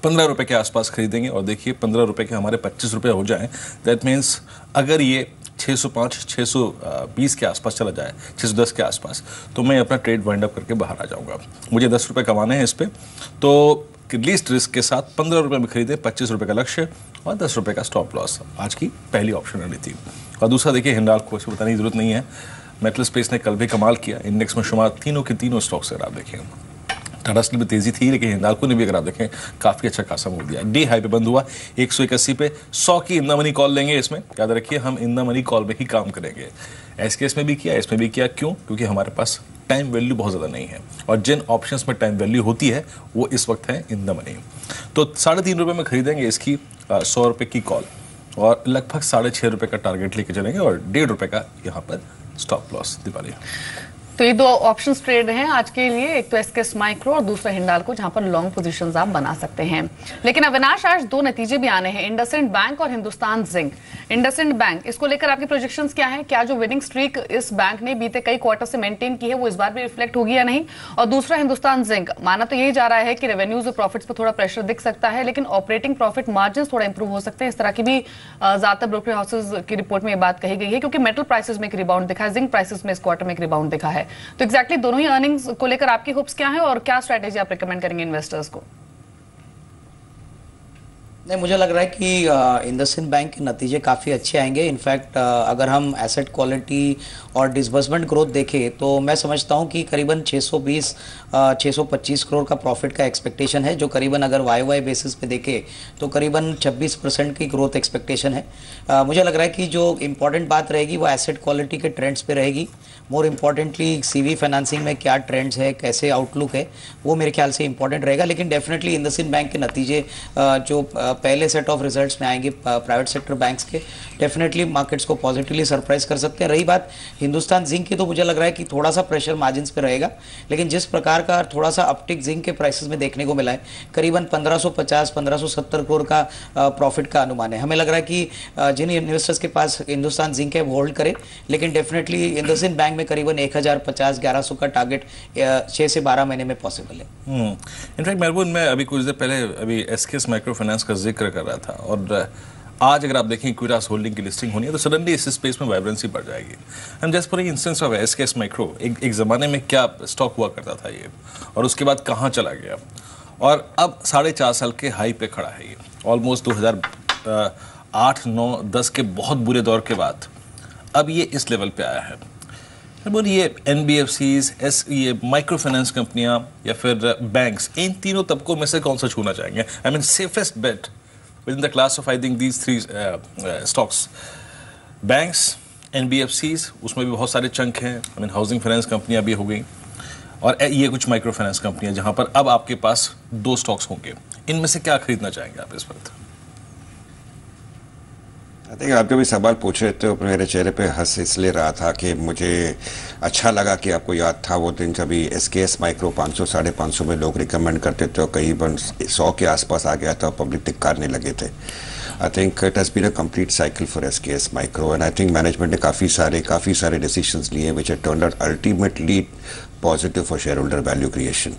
15 रुपए के आसपास खरीदेंगे और देखिए 15 रुपए के हमारे 25 रुपए हो जाएं, दैट मीन्स अगर ये 605, 620 के आसपास चला जाए, 610 के आसपास, तो मैं अपना ट्रेड वाइंड अप करके बाहर आ जाऊंगा। मुझे 10 रुपए कमाने हैं इस पे, तो लीस्ट रिस्क के साथ 15 रुपए में खरीदे, 25 रुपए का लक्ष्य और 10 रुपए का स्टॉप लॉस। आज की पहली ऑप्शन रणनीति। और दूसरा देखिए हिंडाल्को, को बताने की जरूरत नहीं है, मेटल स्पेस ने कल भी कमाल किया। इंडेक्स में शुमार तीनों के तीनों स्टॉक्स अगर आप देखें, टाटा स्टील में तेजी थी, लेकिन हिंडाल्को ने भी अगर आप देखें काफी अच्छा खासा मूव दिया। डे हाई पे बंद हुआ 181 पे। 100 की इन द मनी कॉल लेंगे इसमें, याद रखिए हम इन द मनी कॉल में ही काम करेंगे। एसकेएस में भी किया, इसमें भी किया। क्यों? क्योंकि हमारे पास टाइम वैल्यू बहुत ज़्यादा नहीं है और जिन ऑप्शंस में टाइम वैल्यू होती है वो इस वक्त है इन द मनी। तो 3.5 रुपये में खरीदेंगे इसकी 100 रुपये की कॉल और लगभग 6.5 रुपये का टारगेट लेके चलेंगे और 1.5 रुपये का यहाँ पर स्टॉप लॉस। दीपाली, तो ये 2 ऑप्शंस ट्रेड हैं आज के लिए, एक तो एसकेएस माइक्रो और दूसरा हिंडाल्को, जहां पर लॉन्ग पोजीशंस आप बना सकते हैं। लेकिन अविनाश, आज 2 नतीजे भी आने हैं, इंडसइंड बैंक और हिंदुस्तान जिंक। इंडसइंड बैंक, इसको लेकर आपकी प्रोजेक्शंस क्या है? क्या जो विनिंग स्ट्रीक इस बैंक ने बीते कई क्वार्टर से मेंटेन की है वो इस बार भी रिफ्लेक्ट होगी या नहीं? और दूसरा हिंदुस्तान जिंक, माना तो यही जा रहा है कि रेवेन्यूज और प्रॉफिट्स पर थोड़ा प्रेशर दिख सकता है, लेकिन ऑपरेटिंग प्रॉफिट मार्जिन थोड़ा इंप्रूव हो सकते हैं। इस तरह की भी ज्यादातर ब्रोकर हाउसेज की रिपोर्ट में ये बात कही गई है, क्योंकि मेटल प्राइसेस में एक रिबाउंड दिखा है, जिंक प्राइसेस में इस क्वार्टर में एक रिबाउंड दिखा है। तो एक्जैक्टली दोनों ही अर्निंग्स को लेकर आपकी होप्स क्या है और क्या स्ट्रेटेजी आप रिकमेंड करेंगे इन्वेस्टर्स को? नहीं, मुझे लग रहा है कि इंडसइंड बैंक के नतीजे काफ़ी अच्छे आएंगे। इनफैक्ट अगर हम एसेट क्वालिटी और डिसबर्समेंट ग्रोथ देखें तो मैं समझता हूं कि करीबन 620-625 करोड़ का प्रॉफिट का एक्सपेक्टेशन है, जो करीबन अगर वाई बेसिस पे देखें तो करीबन 26% की ग्रोथ एक्सपेक्टेशन है। मुझे लग रहा है कि जो इम्पॉर्टेंट बात रहेगी वो एसेट क्वालिटी के ट्रेंड्स पे रहेगी। मोर इम्पॉर्टेंटली सीवी फाइनेंसिंग में क्या ट्रेंड्स है, कैसे आउटलुक है, वो मेरे ख्याल से इंपॉर्टेंट रहेगा। लेकिन डेफिनेटली इंडसइंड बैंक के नतीजे जो पहले सेट ऑफ रिजल्ट्स में आएंगे प्राइवेट सेक्टर बैंक्स के, डेफिनेटली मार्केट्स को पॉजिटिवली सरप्राइज कर सकते हैं। रही बात हिंदुस्तान जिंक की, तो मुझे लग रहा है कि थोड़ा सा प्रेशर मार्जिन्स पे रहेगा, लेकिन जिस प्रकार का थोड़ा सा अपटिक जिंक के प्राइसेस में देखने को मिला है, करीबन 1550-1570 करोड़ का प्रॉफिट का अनुमान है। हमें लग रहा है कि जिन इन्वेस्टर्स के पास हिंदुस्तान जिंक है वो होल्ड करें, लेकिन डेफिनेटली इंडसइंड बैंक में करीबन 1050-1100 का टारगेट 6 से 12 महीने में पॉसिबल है। इनफैक्ट मेलबोर्न में अभी कुछ देर पहले अभी एसकेएस माइक्रो फाइनेंस का जिक्र कर रहा था और आज अगर आप देखें इक्विटास होल्डिंग की लिस्टिंग होनी है तो सडनली इस स्पेस में वाइब्रेंसी बढ़ जाएगी। And just for instance of SKS micro, एक ज़माने में क्या स्टॉक हुआ करता था ये और उसके बाद कहाँ चला गया और अब 4.5 साल के हाई पे खड़ा है ये। ऑलमोस्ट 2008, 9, 10 के बहुत बुरे दौर के बाद अब ये इस लेवल पे आया है। बोल ये एनबीएफसीज, ये माइक्रो फाइनेंस कंपनियां या फिर बैंक्स, इन तीनों तबकों में से कौन सा छूना चाहेंगे? I mean safest bet within the class of I think these 3 stocks, banks, NBFCs, उसमें भी बहुत सारे चंक हैं। आई मीन हाउसिंग फाइनेंस कंपनियां भी हो गई और ये कुछ माइक्रो फाइनेंस कंपनियां जहां पर अब आपके पास 2 स्टॉक्स होंगे। इनमें से क्या खरीदना चाहेंगे आप इस वक्त? आई थिंक आप जो भी सवाल पूछ रहे थे मेरे चेहरे पे हंस इसलिए रहा था कि मुझे अच्छा लगा कि आपको याद था वो दिन जब एसकेएस माइक्रो 500-550 में लोग रिकमेंड करते थे और करीबन 100 के आसपास आ गया था और पब्लिक धिक्कारने लगे थे। I think it has been a complete cycle for SKS micro and I think management ने काफ़ी सारे डिसीजंस लिए which have turned out ultimately positive for shareholder value creation.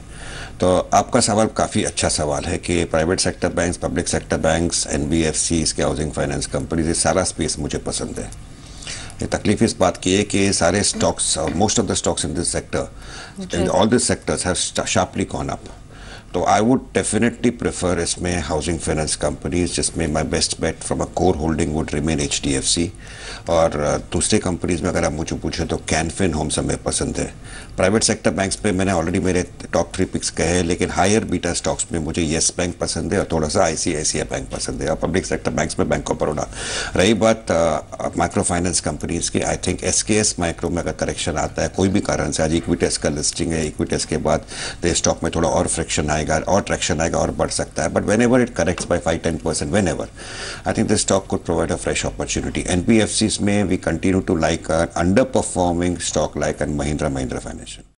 तो आपका सवाल काफ़ी अच्छा सवाल है कि private sector banks, public sector banks, NBFCs के हाउसिंग फाइनेंस कंपनीज, ये सारा स्पेस मुझे पसंद है। ये तकलीफ इस बात की है कि सारे stocks, most of the stocks in this sector, all this sectors have sharply gone up. तो आई वुड डेफिनेटली प्रेफर इसमें हाउसिंग फाइनेंस कंपनीज, जिसमें my best bet from a core holding would remain HDFC। और दूसरे companies में अगर आप मुझे पूछें तो कैनफिन होम्स हमें पसंद है। प्राइवेट सेक्टर बैंक्स पे मैंने ऑलरेडी मेरे टॉप 3 पिक्स कहे हैं, लेकिन हायर बीटा स्टॉक्स में मुझे येस बैंक पसंद है और थोड़ा सा ICICI बैंक पसंद है। और पब्लिक सेक्टर बैंक्स में बैंक ऑफ बड़ौदा। रही बात माइक्रो फाइनेंस कंपनीज की, आई थिंक SKS माइक्रो में अगर करेक्शन आता है कोई भी कारण से, आज इक्विटेस का लिस्टिंग है, इक्विटेस के बाद स्टॉक में थोड़ा और फ्रिक्शन आएगा और ट्रैक्शन आएगा और बढ़ सकता है, but whenever it corrects by 5-10%, whenever, I think this stock could provide a fresh opportunity. NBFCs में we continue to like underperforming stock like Mahindra Mahindra Financial।